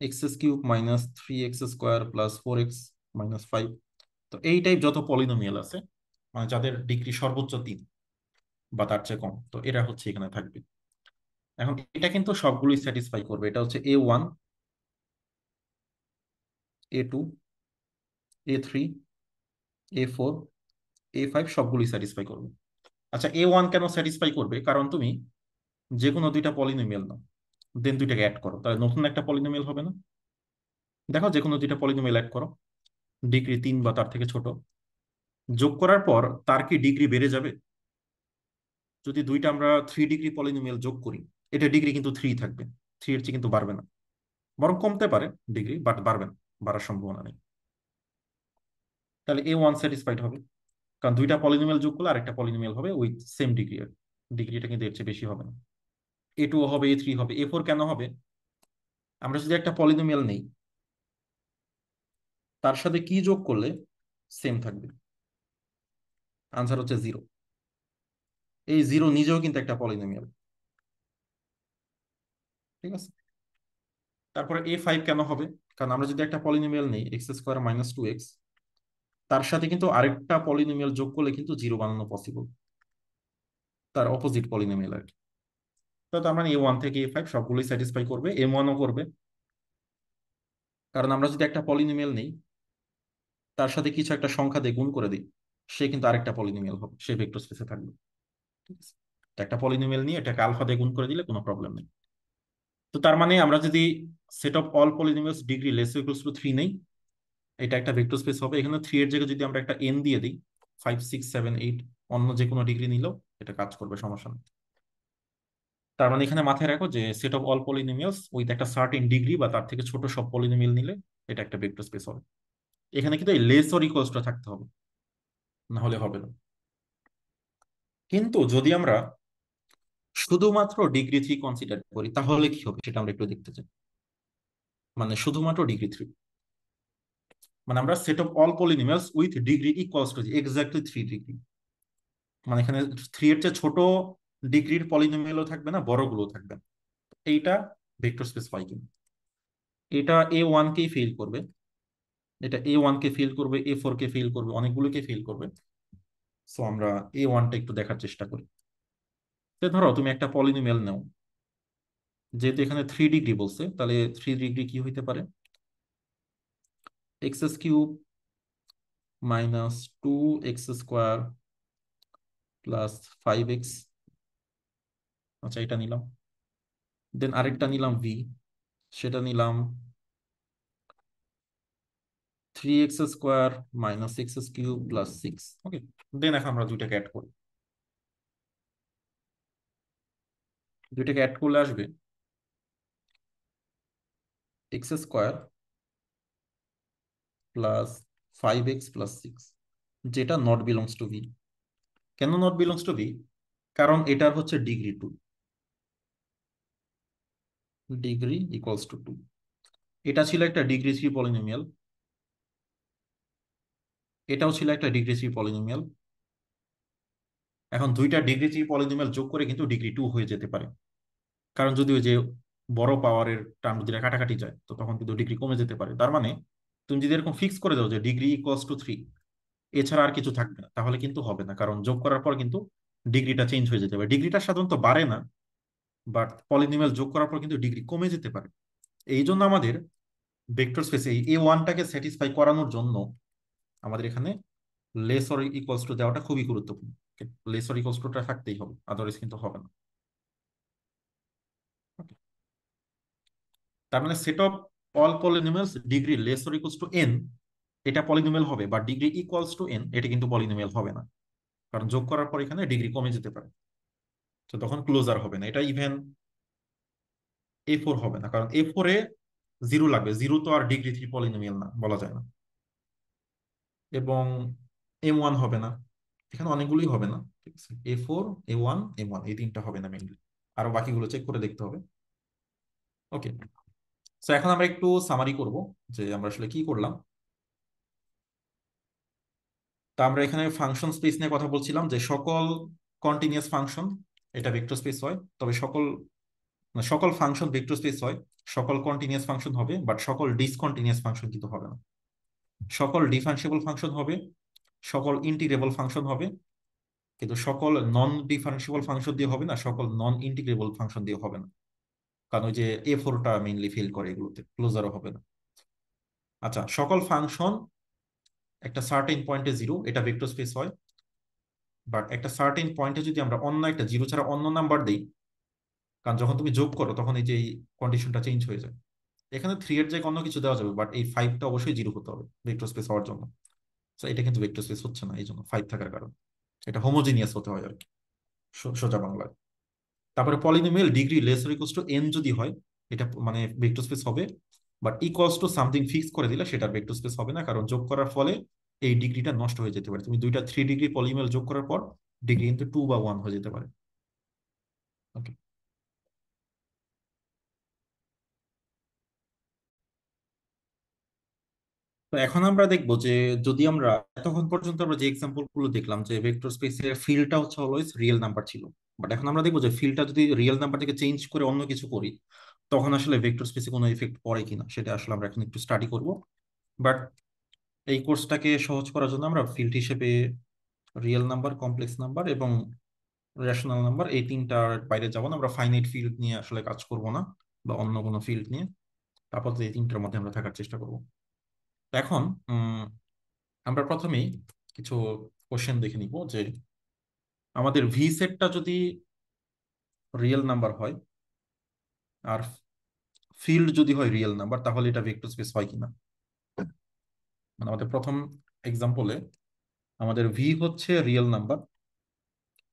X cube minus three X square plus four X minus five. তো এই টাইপ যত পলিনোমিয়াল আছে, মানে যাদের ডিগ্রি সর্বোচ্চ 3 বা তার চেয়ে কম, তো এটা হচ্ছে এখানে থাকবে। এখন এটা কিন্তু সবগুলোই স্যাটিসফাই করবে, এটা হচ্ছে A one, A two, A three, A four, A five, সবগুলোই স্যাটিসফাই করবে। আচ্ছা, এ ওয়ান কেন স্যাটিসফাই করবে, কারণ তুমি যে কোনো দুইটা পলিনোমিয়াল নাও, দেন দুইটাকে অ্যাড করো, তাহলে নতুন একটা পলিনোমিয়াল হবে না। দেখো যে কোনো দুইটা পলিনোমিয়াল অ্যাড করো, ডিগ্রি 3 বা তার থেকে ছোট, যোগ করার পর তার কি ডিগ্রি বেড়ে যাবে? যদি দুইটা আমরা 3 ডিগ্রি পলিনোমিয়াল যোগ করি, এটা ডিগ্রি কিন্তু 3 থাকবে, 3 এর চেয়ে কিন্তু বাড়বে না, বরং কমতে পারে ডিগ্রি, বাট বাড়বে না, বাড়ার সম্ভাবনা নেই। তাহলে এ ওয়ান স্যাটিসফাইড হবে, কারণ দুইটা পলিনোমিয়াল যোগ করলে আরেকটা পলিনোমিয়াল হবে উইথ সেম ডিগ্রি, আর ডিগ্রিটা কিন্তু এর চেয়ে বেশি হবে না। এ টু হবে, এ থ্রি হবে, এ ফোর কেন হবে, আমরা যদি একটা পলিনোমিয়াল নেই, তার সাথে কি যোগ করলে সেম থাকবে, আনসার হচ্ছে জিরো। এই জিরো নিজেও কিন্তু একটা পলিনোমিয়াল। ঠিক আছে, তারপরে এ ফাইভ কেন হবে, কারণ আমরা যদি একটা পলিনোমিয়াল নেই X square minus two X, তার সাথে কিন্তু আরেকটা পলিনোমিয়াল যোগ করলে কিন্তু জিরো বানানো পসিবল, তার অপোজিট পলিনোমিয়াল আর কি। তো তার মানে এ ওয়ান থেকে এ ফাইভ সবগুলোই স্যাটিসফাই করবে, এম ওয়ানও করবে, কারণ আমরা যদি একটা পলিনোমিয়াল নেই, তার সাথে কিছু একটা সংখ্যা দিয়ে গুণ করে দিই, সে কিন্তু আরেকটা পলিনোমিয়াল হবে, সে ভেক্টর স্পেসে থাকবে। ঠিক আছে, তো একটা পলিনোমিয়াল নিয়ে এটাকে আলফা দিয়ে গুণ করে দিলে কোনো প্রবলেম নেই। তো তার মানে আমরা যদি set of all polynomials degree less equals to 3 নেই, এটা একটা ভেক্টর স্পেস হবে। এখানে 3 এর জায়গায় যদি আমরা একটা এন দিয়ে দিই, 5 6 7 8, অন্য যে কোনো ডিগ্রি নিলেও এটা কাজ করবে, সমস্যা নেই। তার মানে এখানে মাথায় রাখো যে set of all polynomials with একটা সার্টেন ডিগ্রি বা তার থেকে ছোট সব পলিনোমিয়াল নিলে এটা একটা ভেক্টর স্পেস হবে। এখানে কিন্তু এই লেস অর ইকুয়ালস টু থাকতে হবে, না হলে হবে না। কিন্তু যদি আমরা শুধুমাত্র ডিগ্রি 3 কনসিডার করি তাহলে কি হবে সেটা আমরা একটু দেখতে চাই। মানে শুধুমাত্র ডিগ্রি 3, মানে আমরা set of all polynomials with degree equals to exactly 3 degree, মানে এখানে 3 এর চেয়ে ছোট ডিগ্রির পলিনোমিয়ালও থাকবে না, বড়গুলো থাকবে না। এইটা ভেক্টর স্পেস হয় কিনা। এটা A1 কেই ফেল করবে, এটা A1 কে ফেল করবে, A4 কে ফেল করবে, অনেকগুলোকে ফেল করবে। সো আমরা A1টা একটু দেখার চেষ্টা করি। তো ধরো তুমি একটা পলিনোমিয়াল নাও, যেহেতু এখানে 3 ডিগ্রি বলছে, তাহলে 3 ডিগ্রি কি হইতে পারে? x³ -2x² +5x। আচ্ছা, এটা নিলাম। দেন আরেকটা নিলাম v, সেটা নিলাম 3x² -x³ + 6। ওকে, দেন এখন আমরা দুইটাকে অ্যাড করি। দুইটাকে অ্যাড করলে আসবে x² +5x + 6, যেটা নট বিলংস টু ভি। কেন নট বিলংস টু ভি? কারণ এটার হচ্ছে ডিগ্রি 2, ডিগ্রি ইকুয়ালস টু 2। এটা ছিল একটা ডিগ্রি 3 পলিনোমিয়াল, এটাও ছিল একটা ডিগ্রি 3 পলিনোমিয়াল। এখন দুইটা ডিগ্রি 3 পলিনোমিয়াল যোগ করে কিন্তু ডিগ্রি 2 হয়ে যেতে পারে। কারণ যদি ওই যে বড় পাওয়ারের টার্ম যদি কাটাকাটি যায় তো তখন কিন্তু ডিগ্রি কমে যেতে পারে। তার মানে তুমি যদি এরকম ফিক্স করে দাও যে ডিগ্রি ইকুয়ালস টু 3, এছাড়া আর কিছু থাকবে না, তাহলে কিন্তু হবে না। কারণ যোগ করার পর কিন্তু ডিগ্রিটা চেঞ্জ হয়ে যেতে পারে। ডিগ্রিটা সাধারণত বাড়ে না, বাট পলিনোমিয়াল যোগ করার পর কিন্তু ডিগ্রি কমে যেতে পারে। এই জন্য আমাদের ভেক্টর স্পেসে এই A1টাকে স্যাটিসফাই করানোর জন্য আমাদের এখানে লেস অর ইকুয়ালস টু দেওয়াটা খুবই গুরুত্বপূর্ণ। লেস অর ইকুয়ালস টুটা থাকতেই হবে, আদারওয়াইজ কিন্তু হবে না। Okay? তার মানে set of all polynomials degree less or equals two n, এটা পলিনোমিয়াল হবে, বা ডিগ্রি ইকুয়ালস টু n এটা কিন্তু পলিনোমিয়াল হবে না। কারণ যোগ করার পর এখানে ডিগ্রি কমে যেতে পারে, তো তখন ক্লোজার হবে না। এটা ইভেন A4 হবে না, কারণ A4-এ 0 লাগবে। 0 তো আর ডিগ্রি 3 পলিনোমিয়াল না, বলা যায় না। এবং M1 হবে না, এখানে অনেকগুলোই হবে না। ঠিক আছে, A4, A1, M1 এই তিনটা হবে না মেইনলি। আরো বাকিগুলো চেক করে দেখতে হবে। ওকে, তো এখন আমরা একটু সামারি করব যে আমরা আসলে কি করলাম। তা আমরা এখানে ফাংশন স্পেস নিয়ে কথা বলছিলাম, যে সকল কন্টিনিউয়াস ফাংশন এটা ভেক্টর স্পেস হয়, তবে সকল না, সকল ফাংশন ভেক্টর স্পেস হয়। সকল কন্টিনিউয়াস ফাংশন হবে, বাট সকল ডিসকন্টিনিউয়াস ফাংশন কিন্তু হবে না। সকল ডিফারেন্সিয়েবল ফাংশন হবে, সকল ইন্টিগ্রেবল ফাংশন হবে, কিন্তু সকল নন ডিফারেন্সিয়েবল ফাংশন দিয়ে হবে না, সকল নন ইন্টিগ্রেবল ফাংশন দিয়ে হবে না। কারণ ওই যে A4টা মেইনলি ফেল করে, এগুলোতে ক্লোজারও হবে না। আচ্ছা, সকল ফাংশন একটা সার্টেন পয়েন্টে 0 এটা ভেক্টর স্পেস হয়, বাট একটা সার্টেন পয়েন্টে যদি আমরা অন্য একটা 0 ছাড়া অন্য নাম্বার দিই, কারণ যখন তুমি যোগ করো তখন এই যে কন্ডিশনটা চেঞ্জ হয়ে যায়। এখানে 3 এর জায়গায় অন্য কিছু দেওয়া যাবে, বাট এই 5টা অবশ্যই 0 হতে হবে ভেক্টর স্পেস হওয়ার জন্য। তো এটা কিন্তু ভেক্টর স্পেস হচ্ছে না, এই জন্য 5 থাকার কারণ। এটা হোমোজিনিয়াস হতে হয় আর কি, সোজা বাংলায়। তারপরে polynomial degree less or equals two n যদি হয়, এটা মানে ভেক্টর স্পেস হবে, but equals to something fix করে দিলে সেটা ভেক্টর স্পেস হবে না, কারণ যোগ করার ফলে এই ডিগ্রিটা নষ্ট হয়ে যেতে পারে। তুমি দুইটা 3 ডিগ্রি পলিনোমিয়াল যোগ করার পর ডিগ্রি কিন্তু 2 বা 1 হয়ে যেতে পারে। ওকে, তো এখন আমরা দেখবো যে যদি আমরা এতক্ষণ পর্যন্ত আমরা যে এক্সাম্পল গুলো দেখলাম যে ভেক্টর স্পেসের ফিল্ডটা হচ্ছে অলওয়েজ রিয়েল নাম্বার ছিল, বাট এখন আমরা দেখবো যে ফিল্ডটা যদি রিয়েল নাম্বার থেকে চেঞ্জ করে অন্য কিছু করি তখন আসলে ভেক্টর স্পেসে কোনো ইফেক্ট পড়ে কিনা সেটা আসলে আমরা এখন একটু স্টাডি করব। বাট এই কোর্সটাকে সহজ করার জন্য আমরা ফিল্ড হিসেবে রিয়েল নাম্বার, কমপ্লেক্স নাম্বার এবং রেশনাল নাম্বার এই তিনটার বাইরে যাব না। আমরা ফাইনাইট ফিল্ড নিয়ে আসলে কাজ করব না, বা অন্য কোনো ফিল্ড নিয়ে। আপাতত এই তিনটার মধ্যে আমরা থাকার চেষ্টা করব। এখন আমরা প্রথমেই কিছু কোশ্চেন দেখে নিব যে আমাদের ভি সেটটা যদি রিয়েল নাম্বার হয় আর ফিল্ড যদি হয় রিয়েল নাম্বার তাহলে এটা ভেক্টর স্পেস হয় কিনা। মানে আমাদের প্রথম এক্সাম্পলে আমাদের ভি হচ্ছে real number,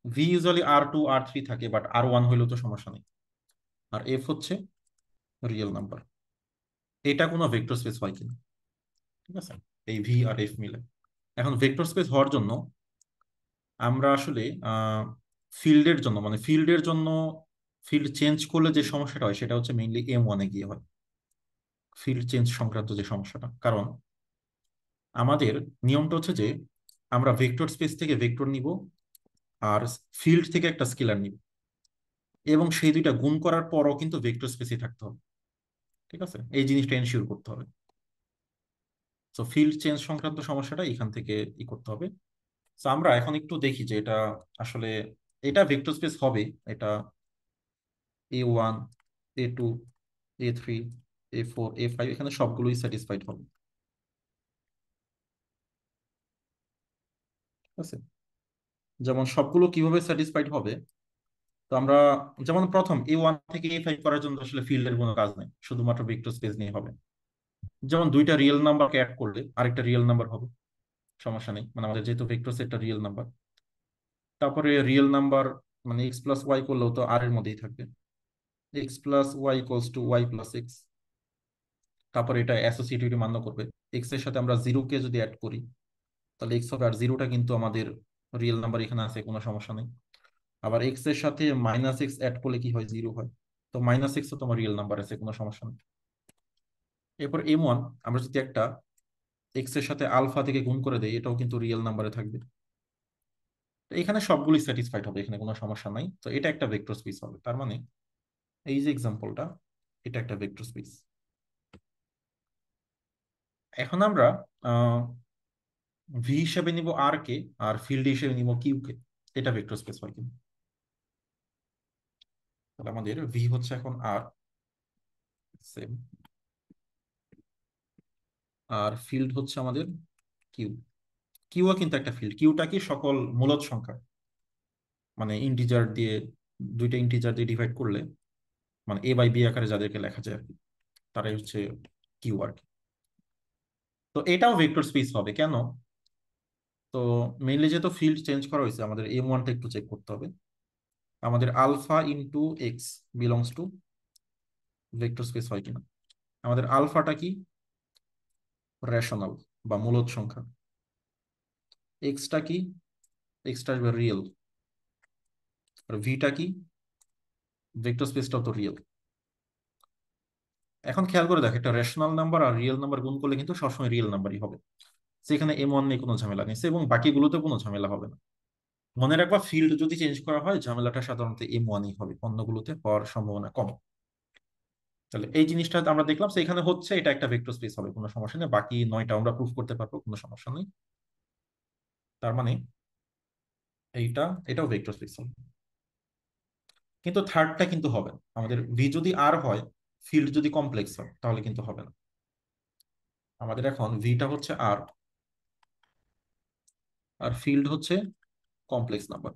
V usually R2 R3 থাকে, বাট R1 হইলেও তো সমস্যা নেই। আর এফ হচ্ছে রিয়েল নাম্বার, এটা কোনো ভেক্টর স্পেস হয় কিনা। ঠিক আছে, এই ভি আর এফ মিলে। এখন ভেক্টর স্পেস হওয়ার জন্য আমরা আসলে ফিল্ডের জন্য, মানে ফিল্ডের জন্য ফিল্ড চেঞ্জ করলে যে সমস্যাটা হয় সেটা হচ্ছে মেইনলি M1-এ গিয়ে হয়, ফিল্ড চেঞ্জ সংক্রান্ত যে সমস্যাটা। কারণ আমাদের নিয়মটা হচ্ছে যে আমরা ভেক্টর স্পেস থেকে ভেক্টর নিব, আর ফিল্ড থেকে একটা স্কেলার নিব, এবং সেই দুইটা গুণ করার পরও কিন্তু ভেক্টর স্পেসে থাকতে হবে। ঠিক আছে, এই জিনিসটা এনশিওর করতে হবে। তো ফিল্ড চেঞ্জ সংক্রান্ত সমস্যাটা এখান থেকে করতে হবে। তো আমরা এখন একটু দেখি যে এটা আসলে, এটা ভেক্টর স্পেস হবে, এটা A1 A2 A3 A4 A5 এখানে সবগুলোই স্যাটিসফাইড হবে। ঠিক আছে, যেমন সবগুলো কিভাবে স্যাটিসফাইড হবে, তো আমরা যেমন প্রথম A1 থেকে A5 করার জন্য আসলে ফিল্ডের কোনো কাজ নেই, শুধুমাত্র ভেক্টর স্পেস নিয়ে হবে। যেমন দুইটা রিয়েল নাম্বারকে অ্যাড করলে আরেকটা রিয়েল নাম্বার হবে, সমস্যা নেই, মানে আমাদের যেহেতু ভেক্টর সেটটা রিয়েল নাম্বার। তারপরে রিয়েল নাম্বার মানে এক্স প্লাস ওয়াই করলেও তো আর এর মধ্যেই থাকবে, X plus Y equals to Y plus X. তারপরে এটা অ্যাসোসিয়েটিভিটি মান্য করবে, এক্স এর সাথে আমরা জিরোকে যদি অ্যাড করি তাহলে এক্স হবে, আর জিরোটা কিন্তু আমাদের রিয়েল নাম্বার এখানে আছে, কোনো সমস্যা নেই। আবার এক্স এর সাথে মাইনাস এক্স অ্যাড করলে কি হয়, জিরো হয়। তো মাইনাস এক্স তো তোমার রিয়েল নাম্বার আছে, কোনো সমস্যা নেই। এরপর M1 আমরা যদি একটা এক্স এর সাথে আলফা থেকে গুণ করে দেই, এটাও কিন্তু রিয়েল নাম্বারে থাকবে। তো এখানে সবগুলোই স্যাটিসফাইড হবে, এখানে কোনো সমস্যা নাই। তো এটা একটা ভেক্টর স্পেস হবে, তার মানে এই যে এক্সাম্পলটা, এটা একটা ভেক্টর স্পেস। এখন আমরা ভি হিসেবে নিব আর কে, আর ফিল্ড হিসেবে নিব কিউ কে, এটা ভেক্টর স্পেস হয় কিন্তু। তাহলে আমাদের ভি হচ্ছে এখন আর, সেম, আর ফিল্ড হচ্ছে আমাদের কিউ। কিউও কিন্তু একটা ফিল্ড, কিউটা কি সকল মূলদ সংখ্যা, মানে ইন্টিজার দিয়ে, দুইটা ইন্টিজার দিয়ে ডিভাইড করলে মানে A/B আকারে যাদেরকে লেখা যায় আর কি, তারাই হচ্ছে কিউ আর কি। তো এটাও ভেক্টর স্পেস হবে কেন, তো মেইনলি যেহেতু ফিল্ড চেঞ্জ করা হয়েছে আমাদের M1টা একটু চেক করতে হবে। আমাদের alpha into X belongs to vector space হয় কিনা। আমাদের আলফাটা কি, রেশনাল বা মূলদ সংখ্যা। এক্সটা কি, এক্সটা রিয়েল। আর ভিটা কি, ভেক্টর স্পেসটাও তো রিয়েল। এখন খেয়াল করে দেখ, একটা রেশনাল নাম্বার আর রিয়েল নাম্বার গুণ করলে কিন্তু সবসময় রিয়েল নাম্বারই হবে। সেখানে M1 নিয়ে কোনো ঝামেলা নেই, এবং বাকিগুলোতে কোনো ঝামেলা হবে না। মনে রাখবা, ফিল্ড যদি চেঞ্জ করা হয় ঝামেলাটা সাধারণত M1-ই হবে, অন্যগুলোতে হওয়ার সম্ভাবনা কম। তাহলে এই জিনিসটা আমরা দেখলাম, সেখানে হচ্ছে এটা একটা ভেক্টর স্পেস হবে, কোনো সমস্যা নেই। বাকি 9টা আমরা প্রুফ করতে পারবো, কোনো সমস্যা নেই। তার মানে এইটা, এটাও ভেক্টর স্পেস হবে। কিন্তু থার্ডটা কিন্তু হবে না, আমাদের ভি যদি আর হয়, ফিল্ড যদি কমপ্লেক্স হয় তাহলে কিন্তু হবে না। আমাদের এখন ভিটা হচ্ছে আর, আর ফিল্ড হচ্ছে কমপ্লেক্স নাম্বার।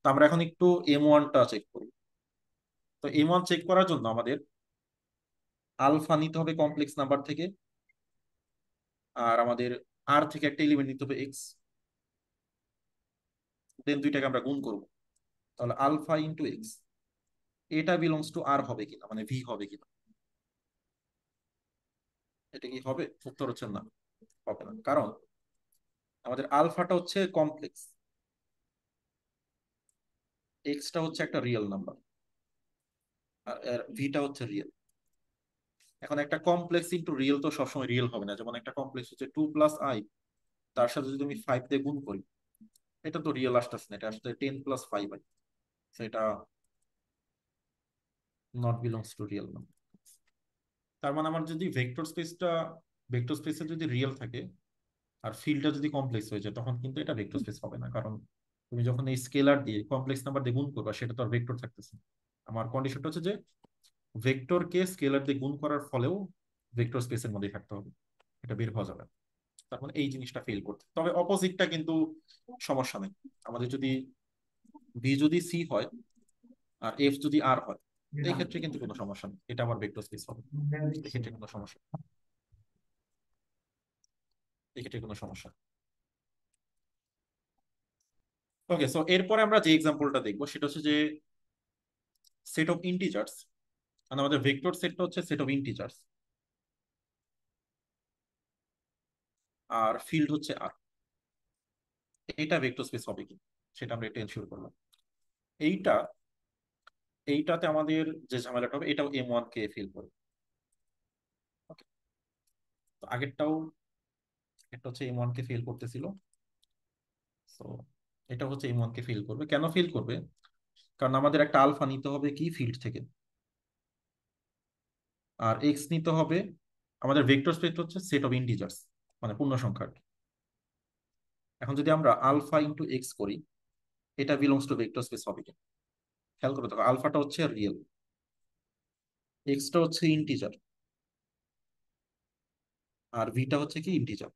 তো আমরা এখন একটু M1টা চেক করি। তো M1 চেক করার জন্য আমাদের আলফা নিতে হবে কমপ্লেক্স নাম্বার থেকে, আর আমাদের আর থেকে একটা এলিমেন্ট নিতে হবে এক্স, দেন দুইটাকে আমরা গুণ করব। তাহলে আলফা ইন্টু এক্স, এটা বিলংস টু আর হবে কিনা, মানে ভি হবে কিনা। এটা কি হবে, উত্তর হচ্ছে না, হবে না। কারণ আমাদের আলফাটা হচ্ছে কমপ্লেক্স, এক্সটা হচ্ছে একটা রিয়েল নাম্বার, আর ভিটা হচ্ছে রিয়েল। এখন একটা কমপ্লেক্স ইন্টু রিয়েল তো সবসময় রিয়েল হবে না, যেমন একটা কমপ্লেক্স হচ্ছে 2 + i, তার সাথে যদি আমি 5 দিয়ে গুণ করি, এটা তো রিয়েল আসতেছে না, এটা আসতে 10 + 5i, সেটা not belongs to real number. তার মানে আমার যদি ভেক্টর স্পেসটা, ভেক্টর স্পেসে যদি রিয়েল থাকে আর ফিল্ডটা যদি কমপ্লেক্স হয়ে যায়, তখন কিন্তু এটা ভেক্টর স্পেস হবে না। কারণ তুমি যখন এই স্কেলার দিয়ে কমপ্লেক্স নাম্বার দিয়ে গুণ করবা, সেটা তো আর ভেক্টর থাকতেছে না। আমার কন্ডিশনটা হচ্ছে যে ভেক্টরকে স্কেলার দিয়ে গুণ করার ফলেও ভেক্টর স্পেসের মধ্যে থাকতে হবে, এটা বের হওয়া যাবে না। তার মানে এই জিনিসটা ফেল করতে, তবে অপোজিটটা কিন্তু সমস্যা নেই। আমাদের যদি ভি যদি সি হয় আর এফ যদি আর হয়, এই ক্ষেত্রে কিন্তু কোনো সমস্যা নেই, এটা আবার ভেক্টর স্পেস হবে। এই ক্ষেত্রে কোনো সমস্যা এই ক্ষেত্রে কোনো সমস্যা ওকে, সো এরপরে আমরা যে এক্সাম্পলটা দেখবো সেটা হচ্ছে যে সেট অফ ইন্টিজার্স, মানে আমাদের ভেক্টর সেটটা হচ্ছে সেট অফ ইন্টিজার্স, আর ফিল্ড হচ্ছে আর। এইটা ভেক্টর স্পেস হবে কি সেটা আমরা এটা এনশিওর করলাম। এইটা এইটাতে আমাদের যে ঝামেলাটা হবে, এটাও M1 কে ফিল করবে। ওকে, তো আগেরটাও একটা হচ্ছে M1 কে ফিল করতেছিল। তো এটা হচ্ছে M1 কে ফিল করবে। কেন ফিল করবে? কারণ আমাদের একটা আলফা নিতে হবে কি ফিল্ড থেকে, আর এক্স নিতে হবে। আমাদের ভেক্টর স্পেস হচ্ছে সেট অফ ইন্টিজার্স, মানে পূর্ণ সংখ্যার। এখন যদি আমরা আলফা ইন্টু এক্স করি, এটা বিলংস টু ভেক্টর স্পেস হবে কি? খেয়াল করে দেখো, আলফাটা হচ্ছে রিয়েল, এক্সটা হচ্ছে ইন্টিজার, আর ভিটা হচ্ছে কি ইন্টিজার।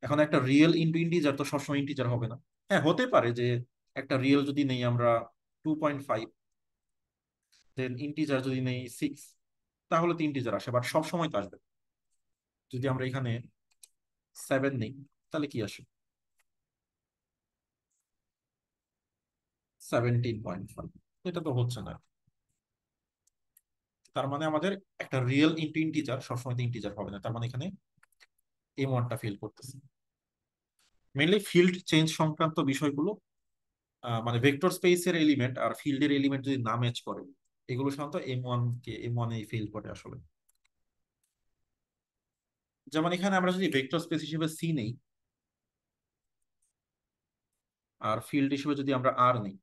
এখন একটা রিয়েল ইন্টু ইন্টিজার তো সবসময় ইন্টিজার হবে না। হ্যাঁ, হতে পারে যে একটা রিয়েল যদি নেই আমরা 2.5, দেন ইন্টিজার যদি নেই 6, তাহলে তো ইন্টিজার আসে, বাট সব সময় তো আসবে না। যদি আমরা এখানে 7 নেই, তাহলে কি আসে? 17.5। এটা তো হচ্ছে না। তার মানে আমাদের একটা রিয়েল ইন্টু ইন্টিজার সবসময় তো ইন্টিজার হবে না, তার মানে এখানে M1টা ফেল করতেছে। মেইনলি ফিল্ড চেঞ্জ সংক্রান্ত বিষয়গুলো, মানে ভেক্টর স্পেসের এলিমেন্ট আর ফিল্ডের এলিমেন্ট যদি না ম্যাচ করে, এগুলো সাধারণত M1 এই ফেল করে আসলে। যেমন এখানে আমরা যদি ভেক্টর স্পেস হিসেবে সি নেই, আর ফিল্ড হিসেবে যদি আমরা আর নেই,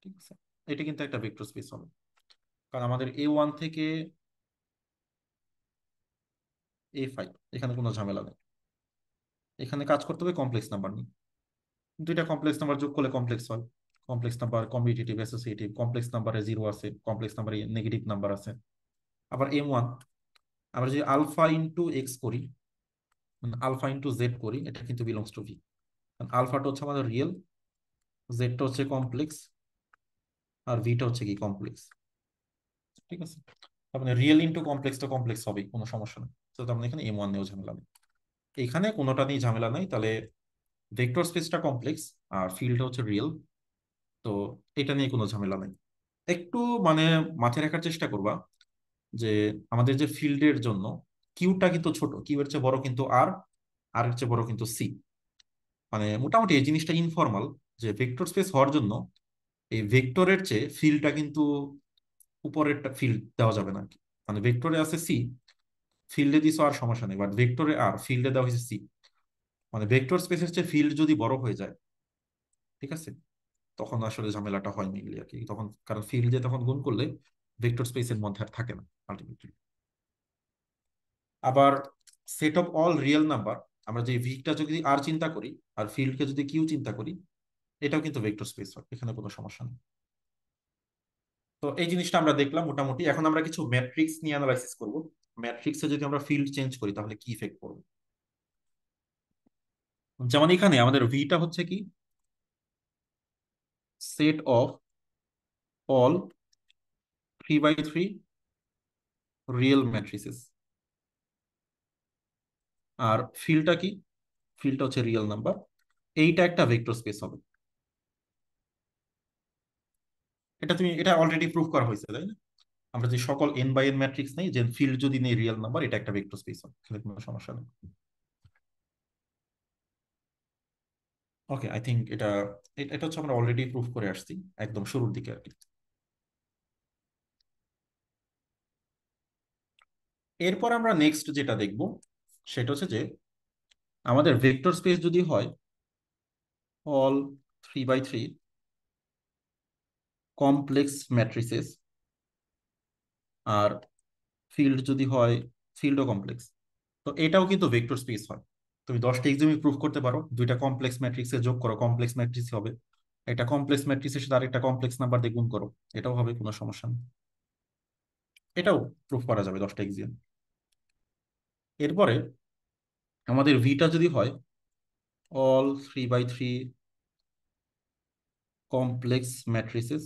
ঠিক আছে, এটা কিন্তু একটা ভেক্টর স্পেস হবে। কারণ আমাদের A1 থেকে A5 এখানে কোনো ঝামেলা নেই। এখানে কাজ করতে হবে কমপ্লেক্স নাম্বার নিয়ে। দুইটা কমপ্লেক্স নাম্বার যোগ করলে কমপ্লেক্স হয়। Complex number commutative, associative. Complex নাম্বারে জিরো আছে, কমপ্লেক্স নাম্বারে নেগেটিভ নাম্বার আছে। আবার M1 আমরা যদি আলফা ইন্টু এক্স করি, মানে আলফা ইন্টু জেড করি, এটা কিন্তু বিলংস টু ভি। আলফাটা হচ্ছে আমাদের রিয়েল, জেডটা হচ্ছে কমপ্লেক্স, আর ভিটা হচ্ছে কি কমপ্লেক্স। ঠিক আছে, তার মানে রিয়েল ইন্টু কমপ্লেক্স তো কমপ্লেক্স হবেই, কোনো সমস্যা নেই। তো তার মানে এখানে M1 নিয়েও ঝামেলা নেই, এখানে কোনোটা নিয়ে ঝামেলা নাই। তাহলে ভেক্টর স্পেসটা কমপ্লেক্স আর ফিল্ডটা হচ্ছে রিয়েল, তো এটা নিয়ে কোনো ঝামেলা নেই। একটু মানে মাথায় রাখার চেষ্টা করবা যে আমাদের যে ফিল্ডের জন্য কিউটা কিন্তু ছোট, কিউ এর চেয়ে বড় কিন্তু আর, আর এর চেয়ে বড় কিন্তু সি। মানে মোটামুটি এই জিনিসটা ইনফর্মাল, যে ভেক্টর স্পেস হওয়ার জন্য এই ভেক্টরের চেয়ে ফিল্ডটা কিন্তু উপরেরটা ফিল্ড দেওয়া যাবে না আর কি। মানে ভেক্টরে আছে সি, ফিল্ডে দিছো আর সমস্যা নেই, বাট ভেক্টরে আর ফিল্ডে দেওয়া হয়েছে সি। মানে ভেক্টর স্পেসের চেয়ে ফিল্ড যদি বড় হয়ে যায়, ঠিক আছে, তখন আসলে ঝামেলাটা হয় মেইনলি আর কি। তখন কারণ ফিল্ড দিয়ে তখন গুণ করলে ভেক্টর স্পেসের মধ্যে আর থাকে না আলটিমেটলি। আবার set of all real number, আমরা যে ভিটা যদি আর চিন্তা করি আর ফিল্ডকে যদি কিউ চিন্তা করি, এটাও কিন্তু ভেক্টর স্পেস হয়, এখানে কোনো সমস্যা নেই। তো এই জিনিসটা আমরা দেখলাম মোটামুটি। এখন আমরা কিছু ম্যাট্রিক্স নিয়ে অ্যানালাইসিস করব। ম্যাট্রিক্সে যদি আমরা ফিল্ড চেঞ্জ করি তাহলে কি ইফেক্ট পড়বে। যেমন এখানে আমাদের ভিটা হচ্ছে কি set of all 3 by 3 real matrices, আর ফিল্ডটা কি, ফিল্ডটা হচ্ছে রিয়েল নাম্বার। এইটা একটা ভেক্টর স্পেস হবে। এটা অলরেডি প্রুফ করা হয়েছে, তাই না? আমরা যে সকল n/n ম্যাট্রিক্স নেই, যে ফিল্ড যদি নেই রিয়েল নাম্বার, এটা একটা ভেক্টর স্পেস হবে, এখানে কোনো সমস্যা নেই। ওকে, আই থিংক এটা এটা হচ্ছে আমরা অলরেডি প্রুফ করে আসছি একদম শুরুর দিকে আর কি। এরপর আমরা নেক্সট যেটা দেখব সেটা হচ্ছে যে আমাদের ভেক্টর স্পেস যদি হয় অল 3 বাই 3 কমপ্লেক্স ম্যাট্রিসেস, আর ফিল্ড যদি হয় ফিল্ডও কমপ্লেক্স, তো এটাও কিন্তু ভেক্টর স্পেস হয়। তুমি 10টা এক্সামে প্রুফ করতে পারো, দুইটা কমপ্লেক্স ম্যাট্রিক্সে যোগ করো, কমপ্লেক্স ম্যাট্রিক্স হবে। একটা কমপ্লেক্স ম্যাট্রিক্সের সাথে আরেকটা কমপ্লেক্স নাম্বার দিয়ে গুণ করো, এটাও হবে, কোনো সমস্যা নেই। এটাও প্রুফ করা যাবে 10টা এক্সাম। এরপরে আমাদের ভিটা যদি হয় অল 3 বাই 3 কমপ্লেক্স ম্যাট্রিসেস,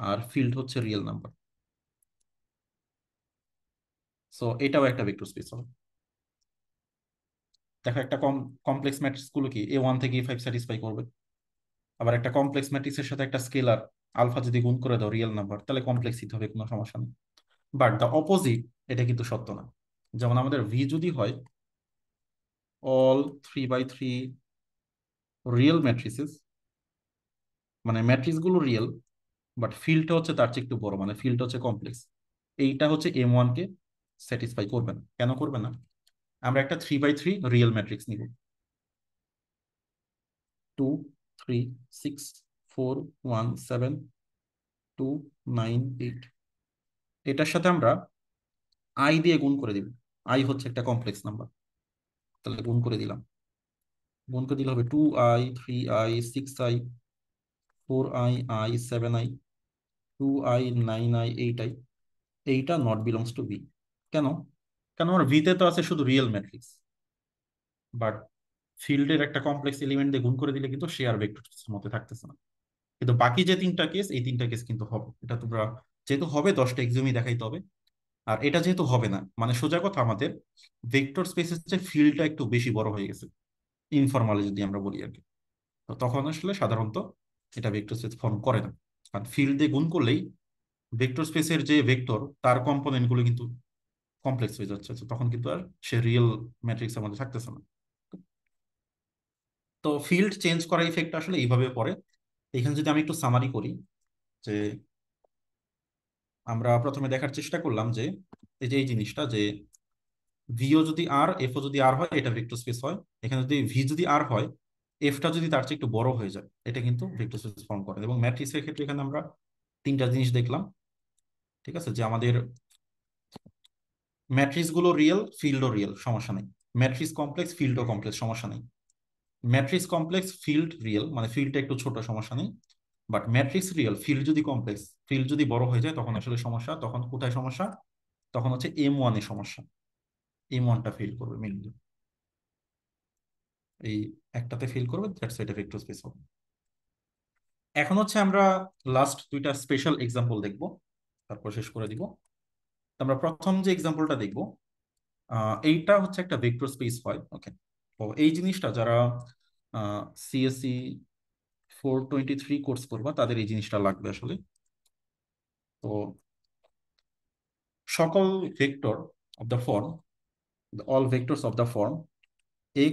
আর ফিল্ড হচ্ছে রিয়েল নাম্বার। সো এটাও একটা ভেক্টর স্পেস হবে। দেখো একটা কমপ্লেক্স ম্যাট্রিক্স গুলো কি A1 থেকে A5 স্যাটিসফাই করবে। আবার একটা কমপ্লেক্স ম্যাট্রিক্সের সাথে একটা স্কেলার আলফা যদি গুণ করে দাও রিয়েল নাম্বার, তাহলে কমপ্লেক্সিটি হবে, কোনো সমস্যা নেই। বাট দ্য অপোজিট, এটা কিন্তু সত্য না। যেমন আমাদের ভি যদি হয় অল 3 বাই 3 রিয়েল ম্যাট্রিসেস, মানে ম্যাট্রিক্স গুলো রিয়েল, বাট ফিল্ডটা হচ্ছে তার চেয়ে একটু বড়, মানে ফিল্ডটা হচ্ছে কমপ্লেক্স, এইটা হচ্ছে M1 কে স্যাটিসফাই করবে না। কেন করবে না? আমরা একটা 3 বাই 3 রিয়েল ম্যাট্রিক্স নিব, 2 3 6 4 1 7 2 9 8, এটার সাথে আমরা আই দিয়ে গুণ করে দিব। আই হচ্ছে একটা কমপ্লেক্স নাম্বার, তাহলে গুণ করে দিলাম। গুণ করে দিলে হবে 2i 3i 6i 4i 7i 2i 9i 8i। এইটা নট বিলংস টু বি। কেন? কেন আমার ভিতে তো আছে শুধু রিয়েল ম্যাট্রিক্স, বাট ফিল্ডের একটা কমপ্লেক্স এলিমেন্ট দিয়ে গুণ করে দিলে কিন্তু সে আর ভেক্টর স্পেসের মধ্যে থাকতেছে না। কিন্তু বাকি যে তিনটা কেস, এই তিনটা কেস কিন্তু হবে। এটা তোমরা যেহেতু হবে 10টা এক্সামই দেখাইতে হবে। আর এটা যেহেতু হবে না, মানে সোজা কথা আমাদের ভেক্টর স্পেসের চেয়ে ফিল্ডটা একটু বেশি বড় হয়ে গেছে, ইনফরমালি যদি আমরা বলি আর কি। তো তখন আসলে সাধারণত এটা ভেক্টর স্পেস ফর্ম করে না। কারণ ফিল্ড দিয়ে গুণ করলেই ভেক্টর স্পেসের যে ভেক্টর তার কম্পোনেন্ট গুলো কিন্তু কমপ্লেক্স হয়ে যাচ্ছে, তো তখন কিন্তু আর সে রিয়েল ম্যাট্রিক্সের মধ্যে থাকতেছে না। তো ফিল্ড চেঞ্জ করার ইফেক্ট আসলে এইভাবে পড়ে। এখানে যদি আমি একটু সামারি করি, যে আমরা প্রথমে দেখার চেষ্টা করলাম যে এই যে এই জিনিসটা, যে ভিও যদি আর এফও যদি আর হয় এটা ভেক্টর স্পেস হয়। এখানে যদি ভি যদি আর হয়, এফটা যদি তার চেয়ে একটু বড় হয়ে যায়, এটা কিন্তু ভেক্টর স্পেস ফর্ম করে। এবং ম্যাট্রিক্সের ক্ষেত্রে এখানে আমরা তিনটা জিনিস দেখলাম, ঠিক আছে, যে আমাদের ম্যাট্রিক্স গুলো রিয়েল, ফিল্ডও রিয়েল, সমস্যা নেই। ম্যাট্রিক্স কমপ্লেক্স, ফিল্ডও কমপ্লেক্স, সমস্যা নেই। ম্যাট্রিক্স কমপ্লেক্স, ফিল্ড রিয়েল, মানে ফিল্ডটা একটু ছোট, সমস্যা নেই। বাট ম্যাট্রিক্স রিয়েল, ফিল্ড যদি কমপ্লেক্স, ফিল্ড যদি বড় হয়ে যায়, তখন আসলে সমস্যা। তখন কোথায় সমস্যা? তখন হচ্ছে M1 এ সমস্যা। M1টা ফেল করবে মেইনলি, এই একটাতে ফেল করবে, দ্যাটস এটা ভেক্টর স্পেস হবে। এখন হচ্ছে আমরা লাস্ট দুইটা স্পেশাল এক্সাম্পল দেখব, তারপর শেষ করে দিব। তো আমরা প্রথম যে এক্সাম্পলটা দেখব, এইটা হচ্ছে একটা ভেক্টর স্পেস হয়। ওকে, তো এই জিনিসটা যারা সিএসসি 423 কোর্স করবা তাদের এই জিনিসটা লাগবে আসলে। তো সকল vector of the form, all vectors of the form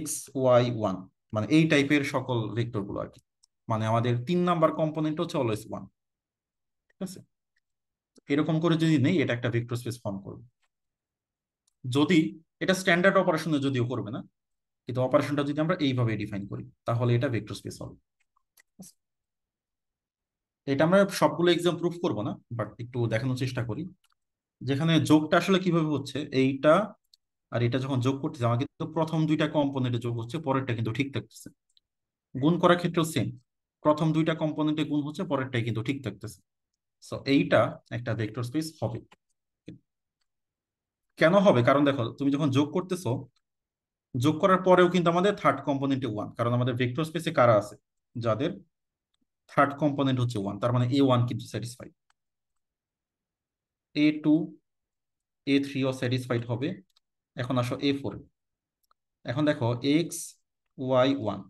x y 1, মানে এই টাইপের সকল ভেক্টর গুলো আর কি, মানে আমাদের 3 নাম্বার কম্পোনেন্ট হচ্ছে অলওয়েজ 1। ঠিক আছে, এরকম করে যদি নেই, এটা একটা ভেক্টর স্পেস ফর্ম করবে। যদি এটা স্ট্যান্ডার্ড অপারেশনে যদিও করবে না, কিন্তু অপারেশনটা যদি আমরা এইভাবে ডিফাইন করি, তাহলে এটা ভেক্টর স্পেস হবে। এটা আমরা সবগুলো এক্সাম প্রুফ করব না, বাট একটু দেখানোর চেষ্টা করি। যেখানে যোগটা আসলে কিভাবে হচ্ছে, এইটা আর এটা যখন যোগ করতেছে, আমাকে কিন্তু প্রথম দুইটা কম্পোনেন্টে যোগ হচ্ছে, পরেরটা কিন্তু ঠিক থাকতেছে। গুণ করার ক্ষেত্রেও সেম, প্রথম দুইটা কম্পোনেন্টে গুণ হচ্ছে, পরেরটাই কিন্তু ঠিক থাকতেছে। সো এইটা একটা ভেক্টর স্পেস হবে। কেন হবে? কারণ দেখো, তুমি যখন যোগ করতেছো, যোগ করার পরেও কিন্তু আমাদের থার্ড কম্পোনেন্টে 1, কারণ আমাদের ভেক্টর স্পেসে কারা আছে যাদের থার্ড কম্পোনেন্ট হচ্ছে 1, তার মানে A1 কিন্তু স্যাটিসফাই, A2 A3 ও স্যাটিসফাইড হবে। এখন আসো A4। এখন দেখো x y 1,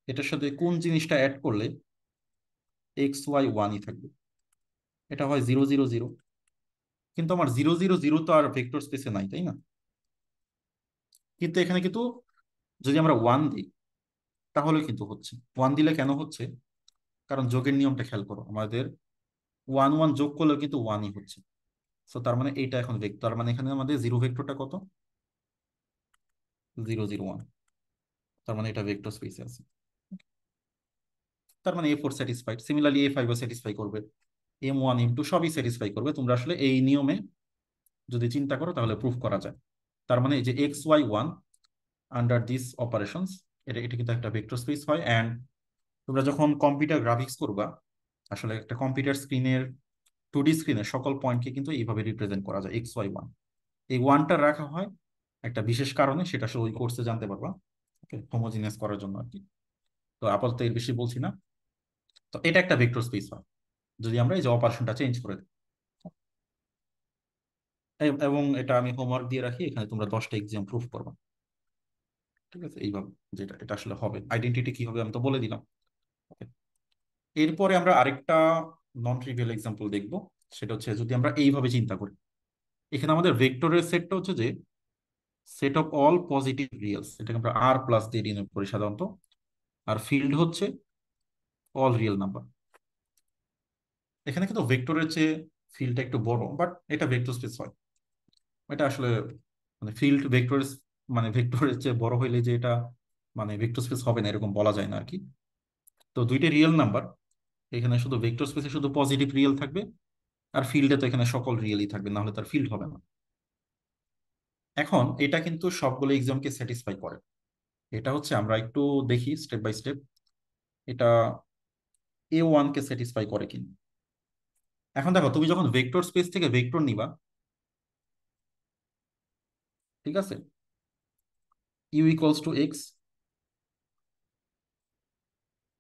এটার সাথে কোন জিনিসটা অ্যাড করলে xy 1ই থাকবে? এটা হয় 0 0 0, কিন্তু আমার 0 0 0 তো আর ভেক্টর স্পেসে নাই, তাই না? কিন্তু এখানে কিন্তু যদি আমরা 1 দিই, তাহলে কিন্তু হচ্ছে। 1 দিলে কেন হচ্ছে? কারণ যোগের নিয়মটা খেয়াল করো, আমাদের 1 1 যোগ করলেও কিন্তু 1ই হচ্ছে। তো তার মানে এইটা এখন ভেক্টর, তার মানে এখানে আমাদের জিরো ভেক্টরটা কত? 0 0 1, তার মানে এটা ভেক্টর স্পেসে আছে। তার মানে A4 স্যাটিসফাইড, সিমিলারলি A5ও স্যাটিসফাই করবে, M1 M2 সবই স্যাটিসফাই করবে। তোমরা আসলে এই নিয়মে যদি চিন্তা করো তাহলে প্রুফ করা যায়। তার মানে এই যে xy 1 আন্ডার দিস অপারেশনস, এটা এটা কিন্তু একটা ভেক্টর স্পেস হয়। অ্যান্ড তোমরা যখন কম্পিউটার গ্রাফিক্স করবা, আসলে একটা কম্পিউটার স্ক্রিনের 2D স্ক্রিনের সকল পয়েন্টকে কিন্তু এইভাবে রিপ্রেজেন্ট করা যায় xy 1। এই ওয়ানটা রাখা হয় একটা বিশেষ কারণে, সেটা আসলে ওই কোর্সে জানতে পারবা, ওকে, হোমোজিনিয়াস করার জন্য আর কি। তো আপাতত এর বেশি বলছি না। তো এটা একটা ভেক্টর স্পেস হয় যদি আমরা এই যে অপারেশনটা চেঞ্জ করে দিই। এবং এটা আমি হোমওয়ার্ক দিয়ে রাখি, এখানে তোমরা 10টা এক্সাম প্রুফ করবা। ঠিক আছে, এইভাবে যেটা এটা আসলে হবে আইডেন্টিটি কি হবে আমি তো বলে দিলাম। Okay. এরপরে আমরা আরেকটা নন ট্রিভিয়াল এক্সাম্পল দেখবো। সেটা হচ্ছে যদি আমরা এইভাবে চিন্তা করি, এখানে আমাদের ভেক্টরের সেটটা হচ্ছে যে সেট অফ অল পজিটিভ রিয়েলস, এটাকে আমরা আর প্লাস দিয়ে ডিনোট করি সাধারণত। আর ফিল্ড হচ্ছে অল রিয়েল নাম্বার। এখানে কিন্তু ভেক্টরের চেয়ে ফিল্ডটা একটু বড়, বাট এটা ভেক্টর স্পেস হয়। এটা আসলে মানে ফিল্ড ভেক্টর, মানে ভেক্টরের চেয়ে বড় হইলে যে এটা মানে ভেক্টর স্পেস হবে না এরকম বলা যায় না আর কি। তো দুইটা রিয়েল নাম্বার, এখানে শুধু ভেক্টর স্পেসে শুধু পজিটিভ রিয়েল থাকবে, আর ফিল্ডে তো এখানে সকল রিয়েলই থাকবে, না হলে তার ফিল্ড হবে না। এখন এটা কিন্তু সবগুলো এক্সামকে স্যাটিসফাই করে। এটা হচ্ছে আমরা একটু দেখি স্টেপ বাই স্টেপ এটা A1 কে স্যাটিসফাই করে কিনা। এখন দেখো তুমি যখন ভেক্টর স্পেস থেকে ভেক্টর নিবা, ঠিক আছে, U equals to X,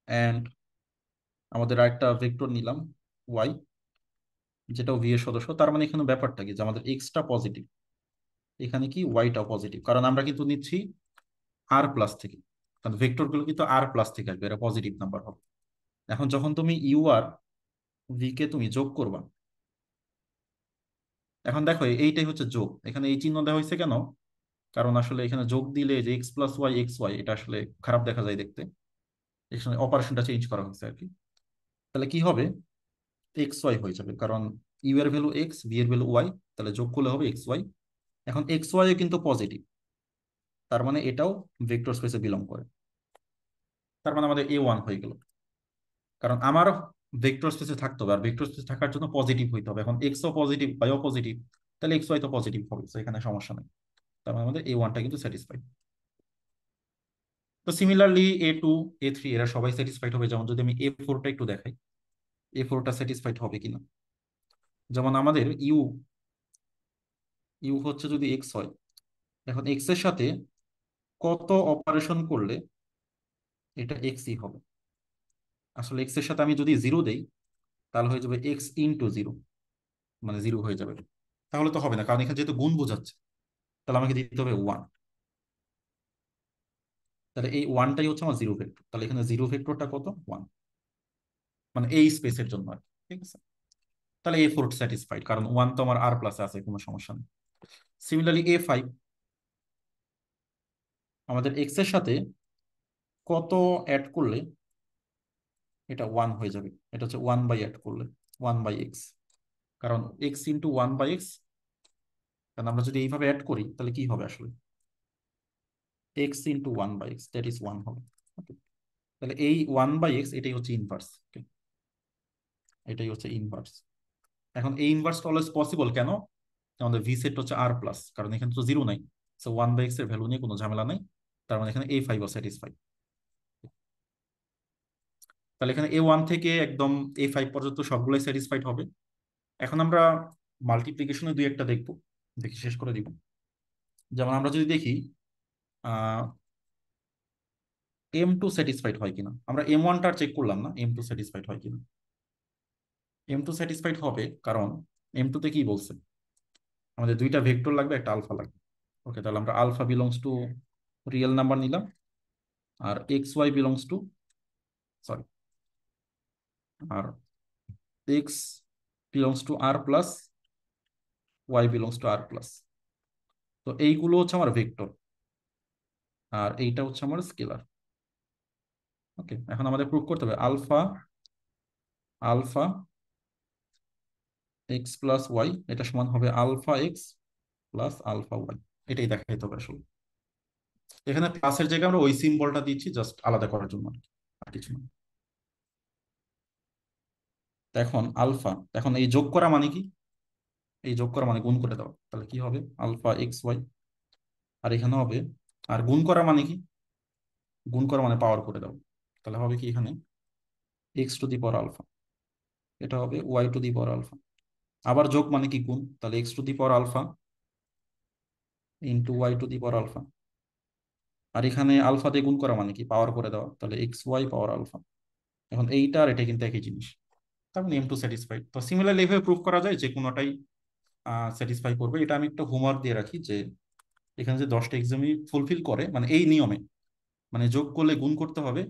and আমাদের আরেকটা ভেক্টর নিলাম ওয়াই, যেটাও ভি এর সদস্য। তার মানে এখানে ব্যাপারটা কি যে আমাদের এক্সটা পজিটিভ, এখানে কি ওয়াইটাও পজিটিভ, কারণ আমরা কিন্তু নিচ্ছি আর প্লাস থেকে, কারণ ভেক্টর গুলো কিন্তু আর প্লাস থেকে আসবে, এরা পজিটিভ নাম্বার হবে। এখন যখন তুমি ইউ আর ভি কে তুমি যোগ করবা, এখন দেখো এইটাই হচ্ছে যোগ, এখানে এই চিহ্ন দেওয়া হয়েছে কেন? কারণ আসলে এখানে যোগ দিলে যে X plus Y X Y, এটা আসলে খারাপ দেখা যায় দেখতে, এখানে অপারেশনটা চেঞ্জ করা হয়েছে আর কি। তাহলে কি হবে, এক্স ওয়াই হয়ে যাবে, কারণ ইউ এর ভ্যালু এক্স, বি এর ভ্যালু ওয়াই, তাহলে যোগ করলে হবে এক্স ওয়াই। এখন এক্স ওয়াই কিন্তু পজিটিভ, তার মানে এটাও ভেক্টর স্পেসে বিলং করে। তার মানে আমাদের A1 হয়ে গেল, কারণ আমার ভেক্টর স্পেসে থাকতে হবে, আর ভেক্টর স্পেসে থাকার জন্য পজিটিভ হইতে হবে। এখন এক্স ও পজিটিভ ওয়াইও পজিটিভ, তাহলে এক্স ওয়াই তো পজিটিভ হবে, তো এখানে সমস্যা নেই। তার মানে আমাদের A1টা কিন্তু স্যাটিসফাইড। তো সিমিলারলি A2 A3 এরা সবাই স্যাটিসফাইড হবে। যেমন যদি আমি A4টা একটু দেখাই, A4টা স্যাটিসফাইড হবে কিনা। যেমন আমাদের ইউ ইউ হচ্ছে যদি এক্স হয়, এখন এক্স এর সাথে কত অপারেশন করলে এটা এক্সই হবে। আসলে এক্স এর সাথে আমি যদি জিরো দেই, তাহলে হয়ে যাবে এক্স ইন্টু জিরো, মানে জিরো হয়ে যাবে। তাহলে তো হবে না, কারণ এখানে যেহেতু গুণ বোঝাচ্ছে, তাহলে আমাকে দিতে হবে ওয়ান। তাহলে এই ওয়ানটাই হচ্ছে আমার জিরো ভেক্টর, তাহলে এখানে জিরো ভেক্টরটা কত, ওয়ান, মানে এই স্পেসের জন্য আর কি। ঠিক আছে, তাহলে A4 স্যাটিসফাইড, কারণ ওয়ান তো আমার আর প্লাসে আছে, কোনো সমস্যা নেই। সিমিলারলি A5, আমাদের এক্স এর সাথে কত অ্যাড করলে এটা ওয়ান হয়ে যাবে, এটা হচ্ছে ওয়ান বাই অ্যাড করলে, ওয়ান বাই এক্স, কারণ X into one by X, কারণ আমরা যদি এইভাবে অ্যাড করি তাহলে কি হবে আসলে, X into one by X that is one হবে। Okay? তাহলে এই ওয়ান বাই এক্স এটাই হচ্ছে ইনভার্স। এটাই হচ্ছে ইনভার্স। এখন এই ইনভার্সটা অলওয়েজ পসিবল কেন? আমাদের ভি সেট হচ্ছে আর প্লাস, কারণ এখানে তো জিরো নাই, সো ওয়ান বাই এক্স এর ভ্যালু নিয়ে কোনো ঝামেলা নাই। তার মানে এখানে A5 ও স্যাটিসফাই। তাহলে এখানে A1 থেকে একদম A5 পর্যন্ত সবগুলোই স্যাটিসফাইড হবে। এখন আমরা মাল্টিপ্লিকেশনে দুই একটা দেখবো, দেখি শেষ করে দিব। যেমন আমরা যদি দেখি M2 স্যাটিসফাইড হয় কিনা, আমরা M1টা চেক করলাম না, M2 স্যাটিসফাইড হয় কিনা। M2 স্যাটিসফাইড হবে, কারণ M2 তে কি বলছে, আমাদের দুইটা ভেক্টর লাগবে, একটা আলফা লাগবে। ওকে, তাহলে আমরা alpha belongs to real number নিলাম, আর x y belongs to, sorry, R x belongs to R plus, y belongs to R plus. তো এইগুলো হচ্ছে আমার ভেক্টর, আর এইটা হচ্ছে আমার স্কেলার। ওকে, এখন আমাদের প্রুভ করতে হবে alpha alpha X plus Y এটা সমান হবে alpha X plus alpha Y. এটাই দেখাইতে হবে আসলে। এখানে প্লাসের জায়গায় আমরা ওই সিম্বলটা দিচ্ছি জাস্ট আলাদা করার জন্য আর কি, আর কিছু না। তো এখন আলফা, এখন এই যোগ করা মানে কি, এই যোগ করা মানে গুণ করে দাও, তাহলে কি হবে আলফা এক্স ওয়াই, আর এখানে হবে, আর গুণ করা মানে কি, গুণ করা মানে পাওয়ার করে দাও, তাহলে হবে কি এখানে x to the power alpha, এটা হবে y to the power alpha. আবার যোগ মানে কি গুণ, তাহলে x to the power alpha into y to the power alpha. আর এখানে আলফা দিয়ে গুণ করা মানে কি পাওয়ার করে দেওয়া, তাহলে এক্স ওয়াই পাওয়ার আলফা। এখন এইটা আর এটা কিন্তু একই জিনিস, তার মানে M2 স্যাটিসফাইড। তো সিমিলারলি এভাবে প্রুভ করা যায় যে কোনোটাই স্যাটিসফাই করবে। এটা আমি একটা হোমওয়ার্ক দিয়ে রাখি যে এখানে যে 10টা এক্সামই ফুলফিল করে, মানে এই নিয়মে, মানে যোগ করলে গুণ করতে হবে,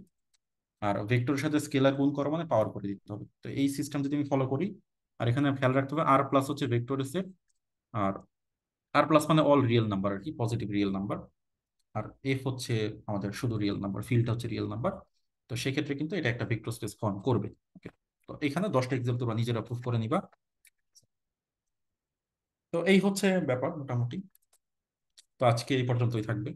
আর ভেক্টরের সাথে স্কেলার গুণ করা মানে পাওয়ার করে দিতে হবে। তো এই সিস্টেম যদি আমি ফলো করি, আর এখানে খেয়াল রাখতে হবে আর প্লাস হচ্ছে ভেক্টরের সেট, আর আর প্লাস মানে অল রিয়েল নাম্বার আর কি, পজিটিভ রিয়েল নাম্বার, আর এফ হচ্ছে আমাদের শুধু রিয়েল নাম্বার, ফিল্ডটা হচ্ছে রিয়েল নাম্বার। তো সেক্ষেত্রে কিন্তু এটা একটা ভেক্টর স্পেস ফর্ম করবে। Okay? তো এখানে 10টা এক্সাম্পল তোমরা নিজেরা প্রুফ করে নিবা। তো এই হচ্ছে ব্যাপার মোটামুটি। তো আজকে এই পর্যন্তই থাকবে।